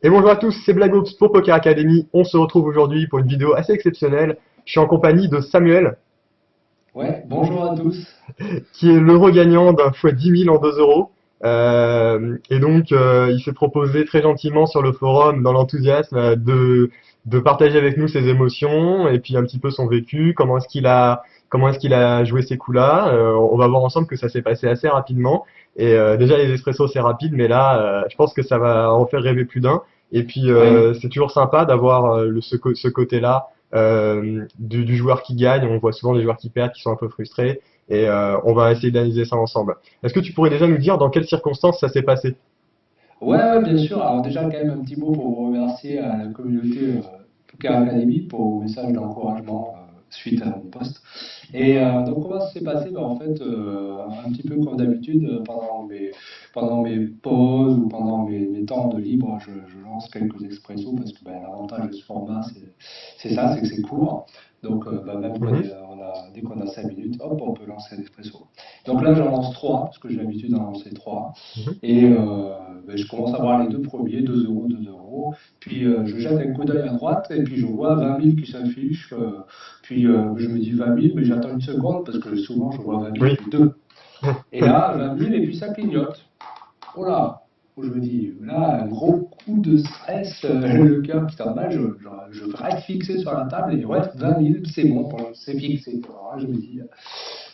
Et bonjour à tous, c'est Blagoops pour Poker Academy. On se retrouve aujourd'hui pour une vidéo assez exceptionnelle. Je suis en compagnie de Samuel, Ouais, bonjour à tous. qui est l'heureux gagnant d'un x10 000 en 2 euros. Il s'est proposé très gentiment sur le forum, dans l'enthousiasme, de partager avec nous ses émotions et puis un petit peu son vécu, comment est-ce qu'il a joué ces coups-là. On va voir ensemble que ça s'est passé assez rapidement. Déjà les espressos c'est rapide, mais là, je pense que ça va en faire rêver plus d'un. Et puis Oui, c'est toujours sympa d'avoir ce côté-là du joueur qui gagne. On voit souvent des joueurs qui perdent, qui sont un peu frustrés. On va essayer d'analyser ça ensemble. Est-ce que tu pourrais déjà nous dire dans quelles circonstances ça s'est passé? ouais, bien sûr. Alors déjà, quand même un petit mot pour vous remercier à la communauté Poker Academy pour vos messages d'encouragement suite à mon post. Donc comment ça s'est passé? En fait, un petit peu comme d'habitude, pendant mes pauses ou pendant mes temps de libre, je lance quelques expressos parce que l'avantage de ce format, c'est ça, c'est que c'est court. Donc même Mhm. dès qu'on a 5 minutes, hop, on peut lancer un expresso. Donc là, j'en lance 3 parce que j'ai l'habitude d'en lancer 3. Mhm. Je commence à voir les deux premiers, 2 euros, 2 euros. Puis je jette un coup d'œil à droite et puis je vois 20 000 qui s'affichent. Je me dis 20 000, mais j'attends une seconde parce que souvent je vois 20 000 Oui. puis 2. Et là, 20 000 et puis ça clignote. Oh là! Je me dis, là, un gros coup de stress, le cœur qui s'emballe, je reste fixé sur la table et ouais, 20 000, c'est bon, c'est fixé. Alors là, je me dis,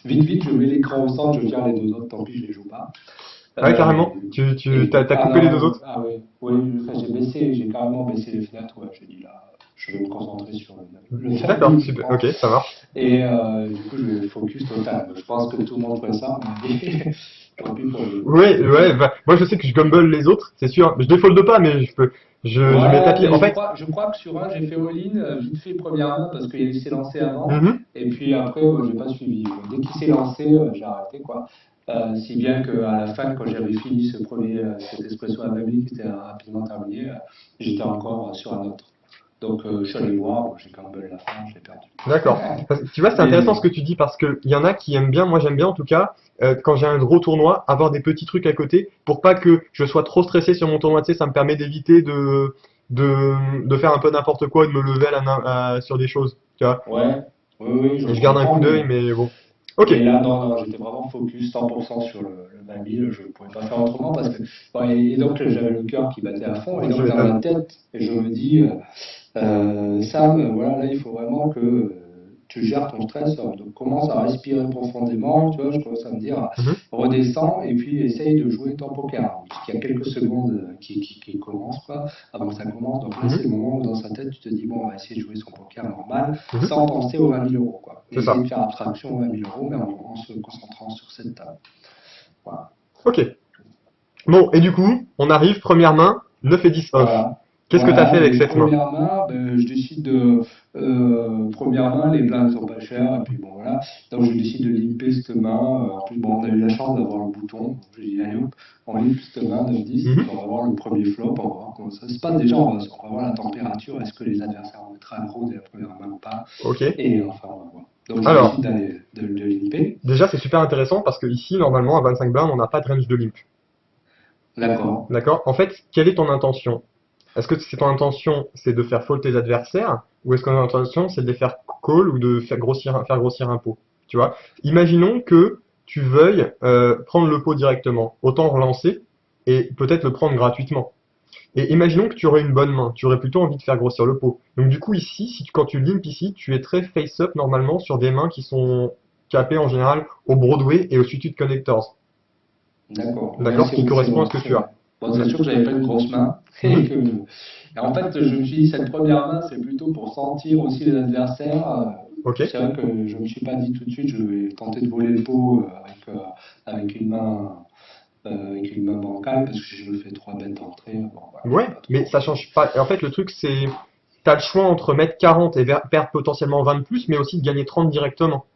vite, vite, je mets l'écran au centre, je tire les deux autres, tant pis, je les joue pas. Ah ouais, Euh, carrément. T'as ah coupé les non, deux autres? ah oui, oui, enfin, j'ai carrément baissé les fenêtres, ouais, j'ai dit là, je vais me concentrer sur le D'accord, tableau de super. l'écran. Ok, ça marche. Du coup, je vais focus total. Je pense que tout le monde ferait ça, mais tant pis pour lui. Ouais, ouais. Bah, moi, je sais que je gumble les autres, c'est sûr. Je défaulde pas, mais je mets Ouais, tapis. mais En fait, je crois que sur un, j'ai fait all-in, vite fait première main, parce qu'il s'est lancé avant, mhm. et puis après, j'ai pas suivi. Dès qu'il s'est lancé, j'ai arrêté, quoi. Si bien qu'à la fin, quand j'avais fini cet espresso à Babli, qui était rapidement terminé, j'étais encore sur un autre. Donc, je suis allé voir, bon, j'ai gamble la fin, je l'ai perdu. D'accord. Tu vois, c'est intéressant ce que tu dis parce que il y en a qui aiment bien, moi j'aime bien en tout cas, quand j'ai un gros tournoi, avoir des petits trucs à côté pour pas que je sois trop stressé sur mon tournoi. Tu sais, ça me permet d'éviter de faire un peu n'importe quoi, de me lever sur des choses. Tu vois. Ouais, oui, oui, je Et je garde un coup comprends, d'œil, mais bon. Ok. mais là, non, non, j'étais vraiment focus 100% sur le 20 000, je ne pouvais pas faire autrement parce que, bon, et donc j'avais le cœur qui battait à fond, et Tu donc dans ma m'étonnes. tête, je me dis, Sam, voilà, là, il faut vraiment que tu gères ton stress, donc commence à respirer profondément, tu vois, je commence à me dire, Mhm. redescends, et puis essaye de jouer ton poker. Il y a quelques secondes qui commencent, quoi, avant que ça commence, donc là, Mhm. c'est le moment où dans sa tête, tu te dis, bon, on va essayer de jouer son poker normal, Mhm. sans penser aux 20 000 euros, quoi. C'est Essayer ça. de faire abstraction aux 20 000 euros, mais en se concentrant sur cette table. Voilà. Ok. Bon, et du coup, on arrive, première main, 9 et 10 off. Voilà. Qu'est-ce que t'as fait Voilà, avec donc cette main? première main, je décide de. Première main, les blindes sont pas chères, et puis bon voilà. Donc je décide de limper cette main. En plus, bon, on a eu la chance d'avoir le bouton. J'ai dit, allez hop, on limpe cette main 9-10, et puis Mhm. on va voir le premier flop, on va voir comment ça se passe. Déjà, on va voir la température, est-ce que les adversaires vont être aggro dès la première main ou pas. Ok. Et enfin, on va voir. Donc je décide Alors, de limper. déjà, c'est super intéressant parce que ici, normalement, à 25 blindes, on n'a pas de range de limp. D'accord. D'accord? En fait, quelle est ton intention? Est-ce que ton intention, c'est de faire fold tes adversaires, ou est-ce que ton intention, c'est de les faire call ou de faire grossir un pot? Tu vois? Imaginons que tu veuilles prendre le pot directement. Autant relancer et peut-être le prendre gratuitement. Et imaginons que tu aurais une bonne main, tu aurais plutôt envie de faire grossir le pot. Donc du coup ici, quand tu limp ici, tu es très face-up normalement sur des mains qui sont capées en général au Broadway et au suited connectors. D'accord, ouais, D'accord? Ce qui c'est correspond à vrai, ce que c'est tu vrai. as. Bon, c'est sûr que j'avais pas une grosse main. Mhm. Et en fait, je me suis dit, cette première main, c'est plutôt pour sentir aussi les adversaires. Ok? C'est vrai que je me suis pas dit tout de suite, je vais tenter de voler le pot avec avec une main bancale, parce que si je me fais trois bêtes d'entrée, bon, voilà, je vais Ouais, pas mais trop. ça change pas. En fait, le truc, c'est, t'as le choix entre mettre 40 et perdre potentiellement 20 de plus, mais aussi de gagner 30 directement.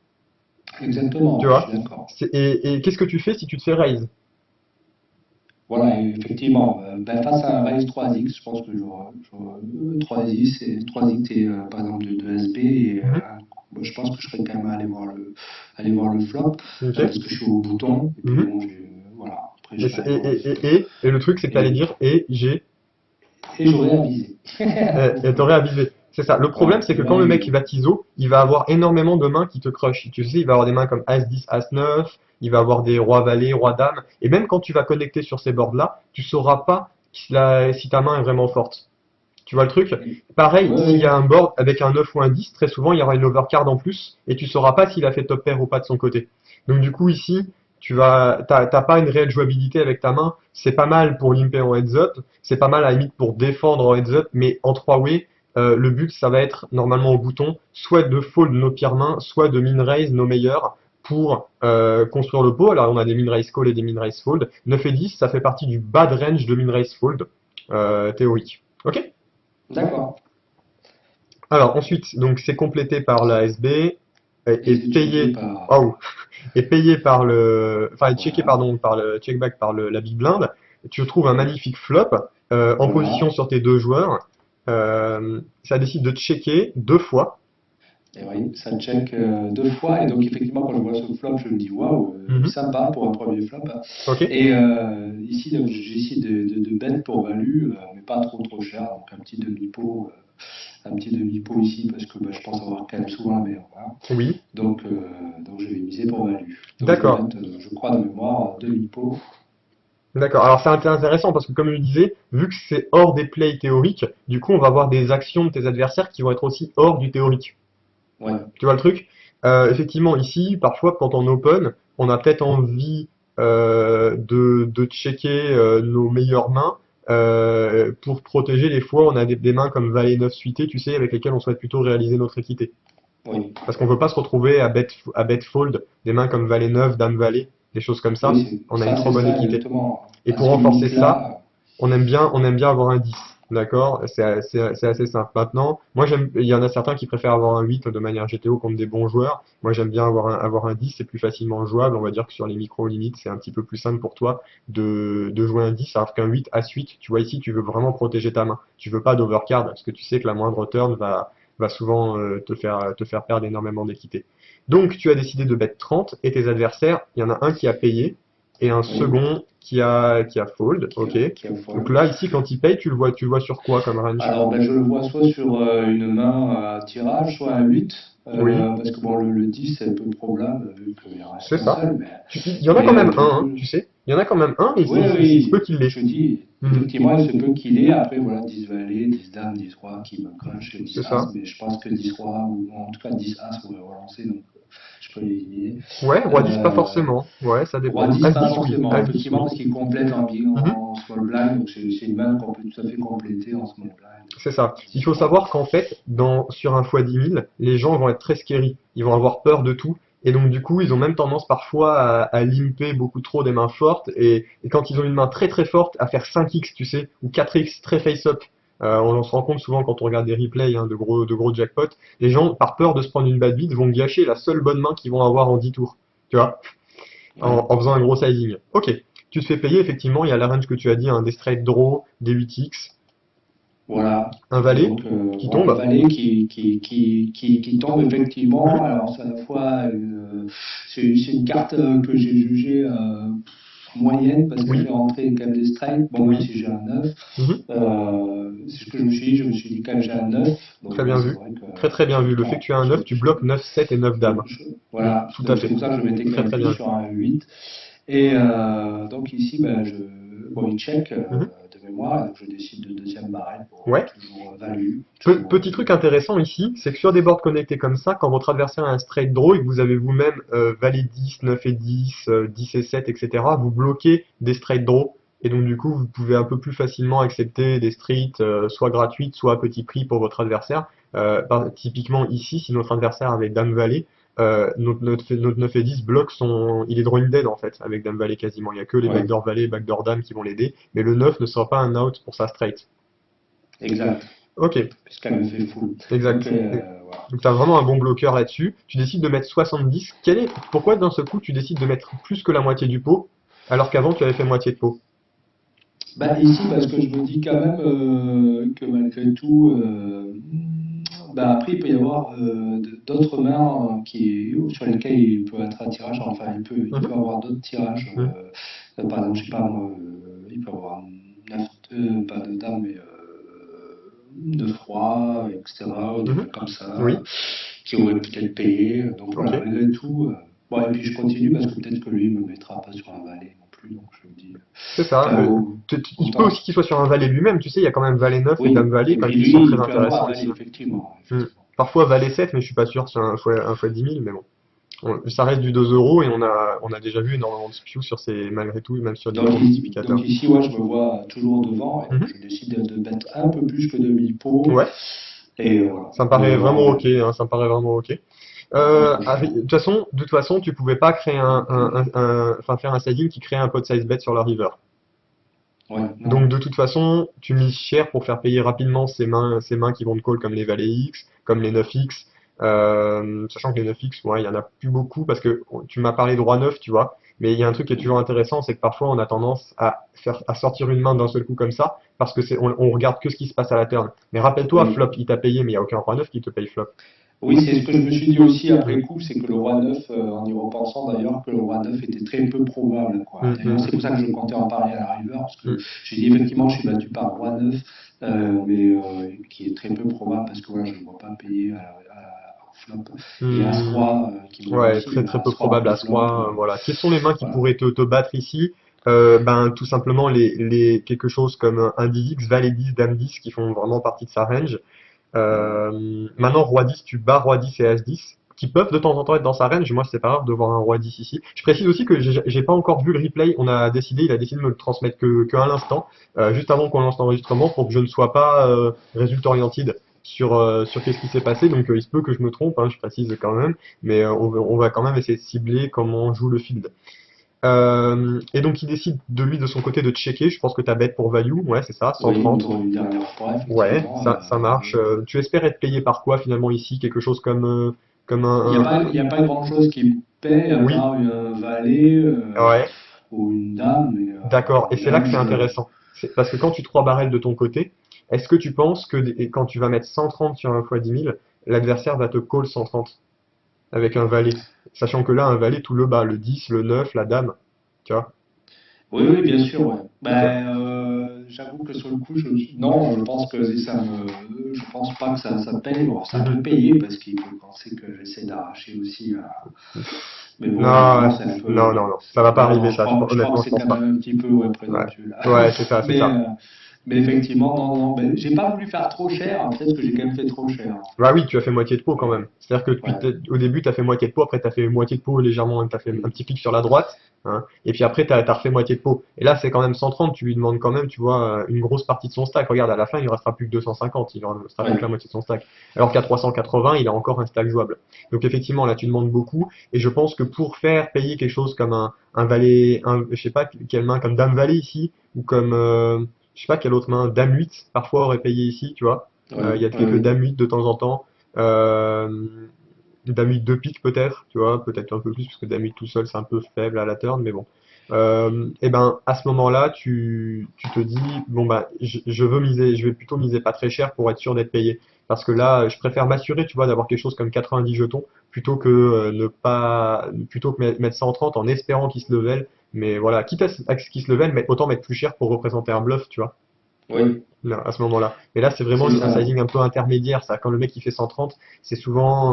Tu Exactement, je vois? suis d'accord. Et qu'est-ce que tu fais si tu te fais raise? Voilà, et effectivement, face à un raise 3x, je pense que j'aurais 3x, et 3x et par exemple de SB, Mhm. bon, je pense que je serais quand même aller voir le flop, Ok? parce que je suis au bouton, et puis Mhm. bon, voilà, après je vais aller voir le flop. Et le truc, c'est que t'allais Et dire, et j'ai. Et j'aurais avisé. Et t'aurais avisé. C'est ça. Le Ouais, problème, c'est que j'aurais quand le mec avisé. il va t'ISO, il va avoir énormément de mains qui te crush. Tu sais, il va avoir des mains comme As-10, As-9, il va avoir des rois-valets, roi-dame. Et même quand tu vas connecter sur ces boards-là, tu sauras pas si ta main est vraiment forte. Tu vois le truc? Pareil, Ouais, s'il y a ouais. un board avec un 9 ou un 10, très souvent il y aura une overcard en plus et tu sauras pas s'il a fait top pair ou pas de son côté. Donc du coup ici, t'as pas une réelle jouabilité avec ta main. C'est pas mal pour limper en heads up, c'est pas mal à la limite pour défendre en heads up, mais en 3-way, le but ça va être normalement au bouton, soit de fold nos pires mains, soit de min raise nos meilleurs pour construire le pot. Alors on a des min raise call et des min raise fold. 9 et 10, ça fait partie du bad range de min raise fold théorique. Ok? D'accord. Alors ensuite, donc c'est complété par la SB Et et c'est checké payé, par. oh, et payé par enfin checké Voilà. pardon par le checkback par la big blind. Tu trouves un Oui. magnifique flop en position Voilà. sur tes deux joueurs. Ça décide de checker deux fois. Et oui, ça check deux fois. Et donc, effectivement, quand je vois ce flop, je me dis waouh, Mhm. sympa pour un premier flop. Ok, Et ici, donc, j'essaie de bet pour value, mais pas trop cher. Donc, un petit demi-pot ici, parce que bah, je pense avoir quand même souvent la meilleure main. oui, Donc, je vais miser pour value. Donc, je vais d'accord. mettre, je crois de mémoire, demi-pot. D'accord. Alors c'est intéressant parce que comme je le disais, vu que c'est hors des plays théoriques, du coup on va avoir des actions de tes adversaires qui vont être aussi hors du théorique. Ouais, Tu vois le truc? Effectivement, ici, parfois, quand on open, on a peut-être envie de checker nos meilleures mains pour protéger les fois où on a des mains comme Valet 9 suité, tu sais, avec lesquelles on souhaite plutôt réaliser notre équité. oui. Parce qu'on veut pas se retrouver à bet fold des mains comme Valet 9, Dame Valet, des choses comme ça. Oui, On a une ça, trop c'est bonne ça équité. exactement. Et À pour ce renforcer ça, limite-là, on aime bien avoir un 10, d'accord? C'est assez simple. Maintenant, moi il y en a certains qui préfèrent avoir un 8 de manière GTO contre des bons joueurs. Moi j'aime bien avoir un 10, c'est plus facilement jouable. On va dire que sur les micros limites, c'est un petit peu plus simple pour toi de jouer un 10, alors qu'un 8 à suite, tu vois ici, tu veux vraiment protéger ta main. Tu veux pas d'overcard, parce que tu sais que la moindre turn va souvent te faire perdre énormément d'équité. Donc tu as décidé de bet 30 et tes adversaires, il y en a un qui a payé et un oui, second qui a fold, ok. qui a Donc fold. là, ici, quand il paye, tu le vois sur quoi comme range? Alors, ben, je le vois soit sur une main à tirage, soit un 8, Oui, parce que bon, le 10, c'est un peu probable, vu qu'il en reste c'est qu'un ça. seul, Il y en a quand mais même un, du hein, coup, tu sais. Il y en a quand même un, mais oui, il se peut oui, qu'il l'ait. je dis, Mhm, effectivement, il se peut qu'il ait, après, voilà, 10 valet, 10 dame, 10 roi qui me crunch, et 10 c'est as, ça. mais je pense que 10 roi, ou en tout cas 10 as, on va relancer, donc je peux l'éliminer. Ouais, roi 10, pas Euh, forcément. Ouais, ça Roi dépend. 10, As pas 10, oui. forcément, As 10, effectivement, oui. parce qu'il complète Mhm. en small blind, donc c'est une main qu'on peut tout à fait compléter en small blind, C'est ça. Il 10 faut roi. savoir qu'en fait, sur un x 10 000, les gens vont être très scary. Ils vont avoir peur de tout. Et donc, du coup, ils ont même tendance parfois à limper beaucoup trop des mains fortes. Et quand ils ont une main très très forte, à faire 5x, tu sais, ou 4x très face-up. On se rend compte souvent quand on regarde des replays hein, de gros jackpots. Les gens, par peur de se prendre une bad beat, vont gâcher la seule bonne main qu'ils vont avoir en 10 tours. Tu vois, Ouais. en faisant un gros sizing. Ok. Tu te fais payer, effectivement, il y a la range que tu as dit, hein, des straight draw, des 8x, Voilà. un valet Donc, qui voilà, un tombe. valet qui tombe effectivement. Mhm. Alors, c'est à la fois c'est une carte que j'ai jugée moyenne parce qu'elle Oui, fait rentrer quand même des strikes. Bon, même oui. si j'ai un 9, Mhm. c'est ce que je me suis dit. Je me suis dit quand même j'ai un 9. Donc, Très bon, bien c'est vu. vrai que Très très bien vu. Le fait que bon, tu as un 9, tu bloques 9, 7 et 9 dames. voilà. Tout à Donc, c'est fait. pour ça que je m'étais quand Très même très plus bien vu. sur un 8. Et donc ici, ben, bon, il check Mhm. de mémoire, et donc je décide de deuxième barrel pour Ouais. toujours value. Toujours, Petit truc intéressant ici, c'est que sur des boards connectés comme ça, quand votre adversaire a un straight draw et que vous avez vous-même valet 10, 9 et 10, 10 et 7, etc., vous bloquez des straight draws. Et donc du coup, vous pouvez un peu plus facilement accepter des streets, soit gratuites, soit à petit prix pour votre adversaire. Typiquement ici, si notre adversaire avait Dame Valet, notre 9 et 10 bloque il est drawing dead en fait, avec Dame Valet quasiment. Il n'y a que les ouais, backdoor Valet et backdoor Dame qui vont l'aider, mais le 9 ne sera pas un out pour sa straight. exact, Ok, puisqu'elle me fait full. Donc exact. voilà. Donc tu as vraiment un bon bloqueur là-dessus. Tu décides de mettre 70. Pourquoi d'un seul coup tu décides de mettre plus que la moitié du pot, alors qu'avant tu avais fait moitié de pot? Bah, ici, parce que je me dis quand même que malgré tout, bah, après, il peut y avoir d'autres mains sur lesquelles il peut être un tirage, enfin, il peut Mhm, avoir d'autres tirages. mhm. Par exemple, je sais pas, moi, il peut avoir 9, pas de dame, mais de froid, etc., ou des Mhm. trucs comme ça, Oui, qui auraient peut-être payé. Donc ok. voilà, malgré tout. Bon, et puis je continue parce que peut-être que lui ne me mettra pas sur un valet non plus. Donc je me dis, C'est ça. enfin, Il se peut autant. aussi qu'il soit sur un valet lui-même. Tu sais, il y a quand même valet 9 et dame Oui, valet et puis qui sont lui, très il peut avoir intéressants un valet, ici, hein. effectivement. Hmm. Effectivement. Parfois valet 7, mais je suis pas sûr sur un fois 10 000, mais bon. Ça reste du 2 euros et on a déjà vu énormément de spews sur ces, malgré tout, même sur des Donc, gros donc multiplicateurs. ici, ouais, je me vois toujours devant, et donc Mhm. je décide de mettre un peu plus que 2000 pots, Ouais, et voilà. ça me Mais paraît vraiment bon, ok, hein, ça me paraît vraiment ok. pas trop cher. De toute façon, tu pouvais pas créer enfin faire un sizing qui crée un pot size bet sur la river. Ouais, Donc non. de toute façon, tu mises cher pour faire payer rapidement ces mains qui vont te call comme les valets X, comme les 9X. Sachant que les 9X, ouais, il y en a plus beaucoup parce que tu m'as parlé de roi 9, tu vois. Mais il y a un truc qui est toujours intéressant, c'est que parfois on a tendance à sortir une main d'un seul coup comme ça parce que on regarde que ce qui se passe à la turn. Mais rappelle-toi, Oui. flop, il t'a payé, mais il y a aucun roi 9 qui te paye flop. Oui, c'est ce que je me suis dit aussi après Mm, coup, c'est que le roi 9, en y repensant d'ailleurs, que le roi 9 était très peu probable, quoi. mm, D'ailleurs, mm, c'est pour ça que je comptais en parler à la river, parce que mm, j'ai dit effectivement, je suis battu par roi 9, mais qui est très peu probable, parce que voilà, je ne vois pas payer en flop. Et mm. As-Roi, qui me va Ouais, aussi, très mais très peu As-Roi en probable à pré-flop, soi. Voilà. Quelles sont les mains qui voilà. pourraient te battre ici? Ben tout simplement quelque chose comme un 10x, valet 10, dame 10 qui font vraiment partie de sa range. Maintenant roi 10, tu bats roi 10 et as 10 qui peuvent de temps en temps être dans sa range. Moi c'est pas rare de voir un roi 10 ici. Je précise aussi que j'ai pas encore vu le replay. Il a décidé de me le transmettre que à l'instant, juste avant qu'on lance l'enregistrement pour que je ne sois pas résultat oriented sur qu'est-ce qui s'est passé. Donc il se peut que je me trompe, hein, je précise quand même, mais on va quand même essayer de cibler comment joue le field. Et donc il décide de lui de son côté de checker. Je pense que t'as bet pour value, ouais c'est ça, Oui, 130. pour une dernière fois, Ouais, effectivement. ça marche. Tu espères être payé par quoi finalement ici? Quelque chose comme Il y a pas grand-chose qui me paie, à Oui, part un valet ouais, ou une dame, mais d'accord. Et c'est là là, que c'est intéressant. C'est parce que quand tu 3 barrels de ton côté, est-ce que tu penses que et quand tu vas mettre 130 sur un fois 10 000, l'adversaire va te call 130 avec un valet? Sachant que là, un valet tout le bas, le 10, le 9, la dame, tu vois? oui, oui, bien sûr, ouais. Ok. Ben, j'avoue que sur le coup, non, je pense que je pense pas que ça paye. Bon, ça peut Mhm. payer parce qu'il peut penser que j'essaie d'arracher aussi. Mais bon, Non, effectivement, c'est un peu. non, ça va pas Non, non, arriver ça. je crois que Honnêtement, je c'est pense quand pas. même un petit peu ouais, Ouais, présomptueux là. ouais, c'est ça, c'est Mais, ça. euh, mais effectivement, non, non, ben, j'ai pas voulu faire trop cher. Peut-être que j'ai quand même fait trop cher en Bah fait. oui, tu as fait moitié de pot quand même. C'est-à-dire que Ouais, au début, tu as fait moitié de pot, après tu as fait moitié de pot légèrement, tu as fait un oui, petit clic sur la droite, hein, et puis après tu as refait moitié de pot. Et là, c'est quand même 130, tu lui demandes quand même, tu vois, une grosse partie de son stack. Regarde, à la fin, il ne restera plus que 250, il ne restera plus que la ouais, moitié de son stack. Alors qu'à 380, il a encore un stack jouable. Donc effectivement, là, tu demandes beaucoup, et je pense que pour faire payer quelque chose comme un valet, je sais pas quelle main, comme dame valet ici, ou comme, je sais pas quelle autre main, dame 8, parfois aurait payé ici, tu vois. ouais, Il y a ouais, quelques oui. dames 8 de temps en temps. Dame 8 de pique peut-être, tu vois, peut-être un peu plus, parce que dame 8 tout seul c'est un peu faible à la turn, mais bon. Et ben à ce moment-là, tu te dis, bon bah je veux miser, je vais plutôt miser pas très cher pour être sûr d'être payé. Parce que là, je préfère m'assurer, tu vois, d'avoir quelque chose comme 90 jetons, plutôt que ne pas, plutôt que mettre 130 en espérant qu'il se level. Mais voilà, quitte à ce qu'il se level, mais autant mettre plus cher pour représenter un bluff, tu vois. Oui, Là, à ce moment-là. Mais là, c'est vraiment c'est un ça. sizing un peu intermédiaire. Ça, quand le mec il fait 130, c'est souvent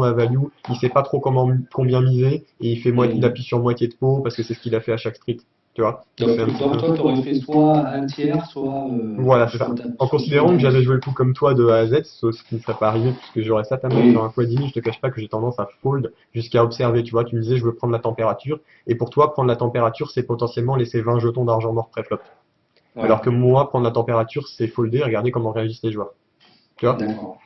ma value. Il sait pas trop combien miser et il Mm. appuie sur moitié de pot parce que c'est ce qu'il a fait à chaque street. Tu vois? Donc c'est un petit Donc peu. toi, tu aurais fait soit un tiers, Voilà, c'est ça. En soit considérant ta que j'avais moitié. joué le coup comme toi de A à Z, ce qui ne serait pas arrivé puisque j'aurais certainement sur un Oui, fois 10 000, je te cache pas que j'ai tendance à fold jusqu'à observer. Tu vois, tu me disais je veux prendre la température et pour toi prendre la température c'est potentiellement laisser 20 jetons d'argent mort pré-flop. Alors que ouais, moi prendre la température c'est folder et regarder comment réagissent les joueurs. Tu vois? d'accord.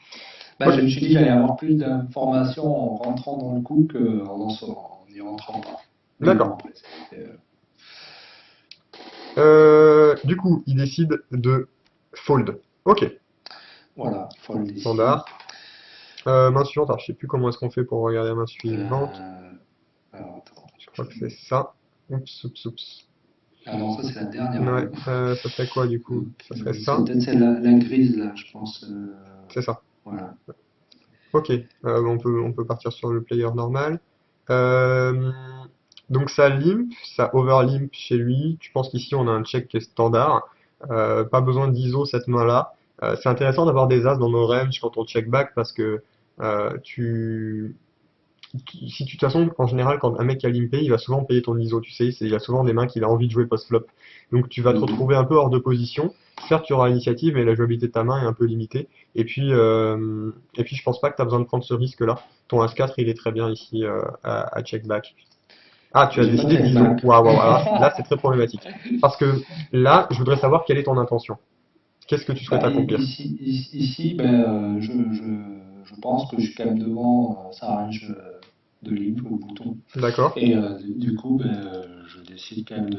Bah, je Ok. me suis dit que j'allais avoir plus d'informations en rentrant dans le coup qu'en y rentrant pas. Mais bon, D'accord. après, Du coup, il décide de fold. Ok, voilà, fold ici. standard. Main suivante, alors je sais plus comment est-ce qu'on fait pour regarder la main suivante. Euh, alors, attends, Je crois que c'est ça. Oups, oups, oups. ah non, ça c'est la dernière Ouais, main. ça serait quoi du coup? Donc, Ça serait c'est ça? peut-être la grise là, je pense. C'est ça. Voilà. Ok, on peut partir sur le player normal. Euh, donc ça limp, ça overlimp chez lui. Tu penses qu'ici on a un check qui est standard. Pas besoin d'ISO cette main-là. C'est intéressant d'avoir des as dans nos ranges quand on check back parce que euh, tu, si tu, de toute façon, en général, quand un mec a limpé, il va souvent payer ton ISO, tu sais, il a souvent des mains qu'il a envie de jouer post-flop. Donc tu vas te Mhm. retrouver un peu hors de position. Certes, tu auras l'initiative, mais la jouabilité de ta main est un peu limitée. Et puis je pense pas que tu as besoin de prendre ce risque-là. Ton As-4, il est très bien ici à check back. Ah, tu as J'ai pas décidé check d'ISO. back. Waouh, waouh, là, c'est très problématique. Parce que là, je voudrais savoir quelle est ton intention. Qu'est-ce que tu souhaites Bah, accomplir? ici, ben, je pense que je suis quand même devant sa range de livres, le bouton. D'accord? Et du coup, ben, je décide quand même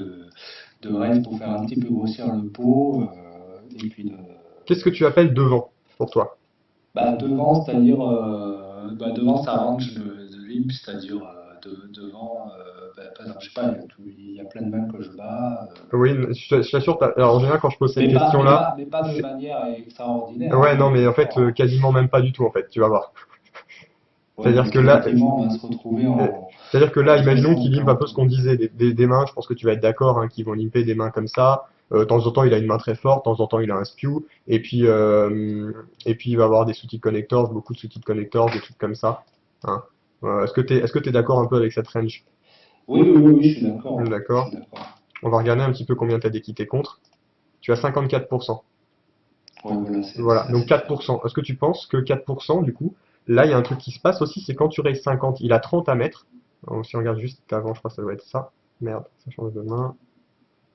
de raise pour faire un petit peu grossir le pot. Et puis Qu'est-ce que tu appelles devant pour toi? bah, devant, c'est-à-dire bah, devant sa range de limp, c'est-à-dire devant, bah, par exemple, je sais pas, il y a plein de mains que je bats. Oui, je t'assure, alors en général, quand je pose cette question-là, Mais pas de c'est... manière extraordinaire, hein, Ouais, non, mais en fait, d'accord. quasiment même pas du tout, en fait, tu vas voir. Ouais, C'est-à-dire donc que là, effectivement, on va se retrouver c'est-à-dire que en là, imaginons qu'il limpe un 60-40. peu ce qu'on disait, des mains, je pense que tu vas être d'accord, hein, qui vont limper des mains comme ça. De temps en temps, il a une main très forte, de temps en temps, il a un spew, et puis il va avoir des sous-titres connectors, beaucoup de sous-titres connectors, des trucs comme ça. Hein. Est-ce que t'es d'accord un peu avec cette range? Oui, je suis d'accord. Je D'accord. suis d'accord. On va regarder un petit peu combien tu as d'équité contre. Tu as 54%. Ouais, voilà, Voilà, c'est donc assez faible. 4%. Est-ce que tu penses que 4%, du coup, là, il y a un truc qui se passe aussi, c'est quand tu raises 50, il a 30 à mettre. Donc, si on regarde juste avant, je crois que ça doit être ça. Merde, ça change de main.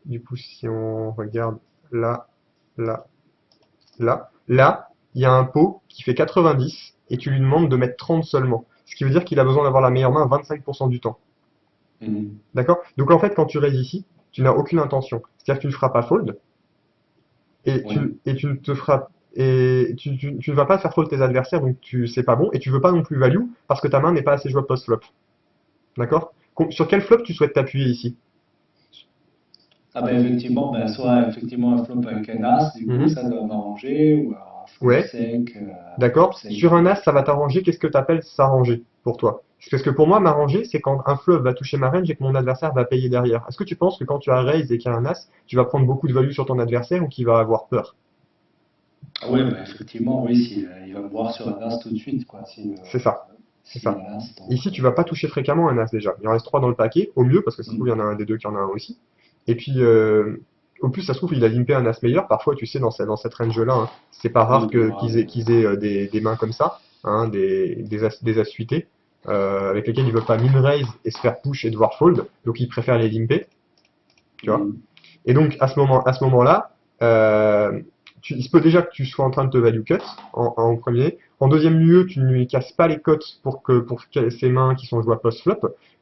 Du coup, si on regarde là, là, là, il y a un pot qui fait 90 et tu lui demandes de mettre 30 seulement. Ce qui veut dire qu'il a besoin d'avoir la meilleure main 25% du temps. Mhm. D'accord? Donc en fait, quand tu raises ici, tu n'as aucune intention. C'est-à-dire que tu ne feras pas fold, Oui. et tu ne te feras et tu ne vas pas faire fold tes adversaires, donc c'est pas bon, et tu veux pas non plus value parce que ta main n'est pas assez jouable post-flop. D'accord? Sur quel flop tu souhaites t'appuyer ici? Ah ben effectivement, ben, soit effectivement un flop avec un as, du coup Mhm. ça doit m'arranger, ou alors un flop Ouais, sec, top d'accord. sec. Sur un as, ça va t'arranger. Qu'est-ce que tu appelles s'arranger pour toi? Parce que pour moi, m'arranger, c'est quand un flop va toucher ma range et que mon adversaire va payer derrière. Est-ce que tu penses que quand tu as raise et qu'il y a un as, tu vas prendre beaucoup de value sur ton adversaire ou qu'il va avoir peur? Ah ouais, ben effectivement, oui, si, il va me voir sur un as tout de suite, quoi, C'est ça. C'est s'il y ça. a un as, donc... Ici, tu vas pas toucher fréquemment un as déjà. Il en reste 3 dans le paquet, au mieux, parce que ça se trouve, il y en a un des deux qui en a un aussi. Et puis, au plus, ça se trouve, il a limpé un as meilleur. Parfois, tu sais, dans cette range-là, hein, c'est pas rare Oui, qu'ils aient des mains comme ça, hein, des as suités, avec lesquels ils veulent pas min raise et se faire push et devoir fold. Donc, ils préfèrent les limper, tu vois. mhm. Et donc, à ce moment-là, euh, il se peut déjà que tu sois en train de te value cut en premier. En deuxième lieu, tu ne lui casses pas les cotes pour ces mains qui sont jouables post-flop.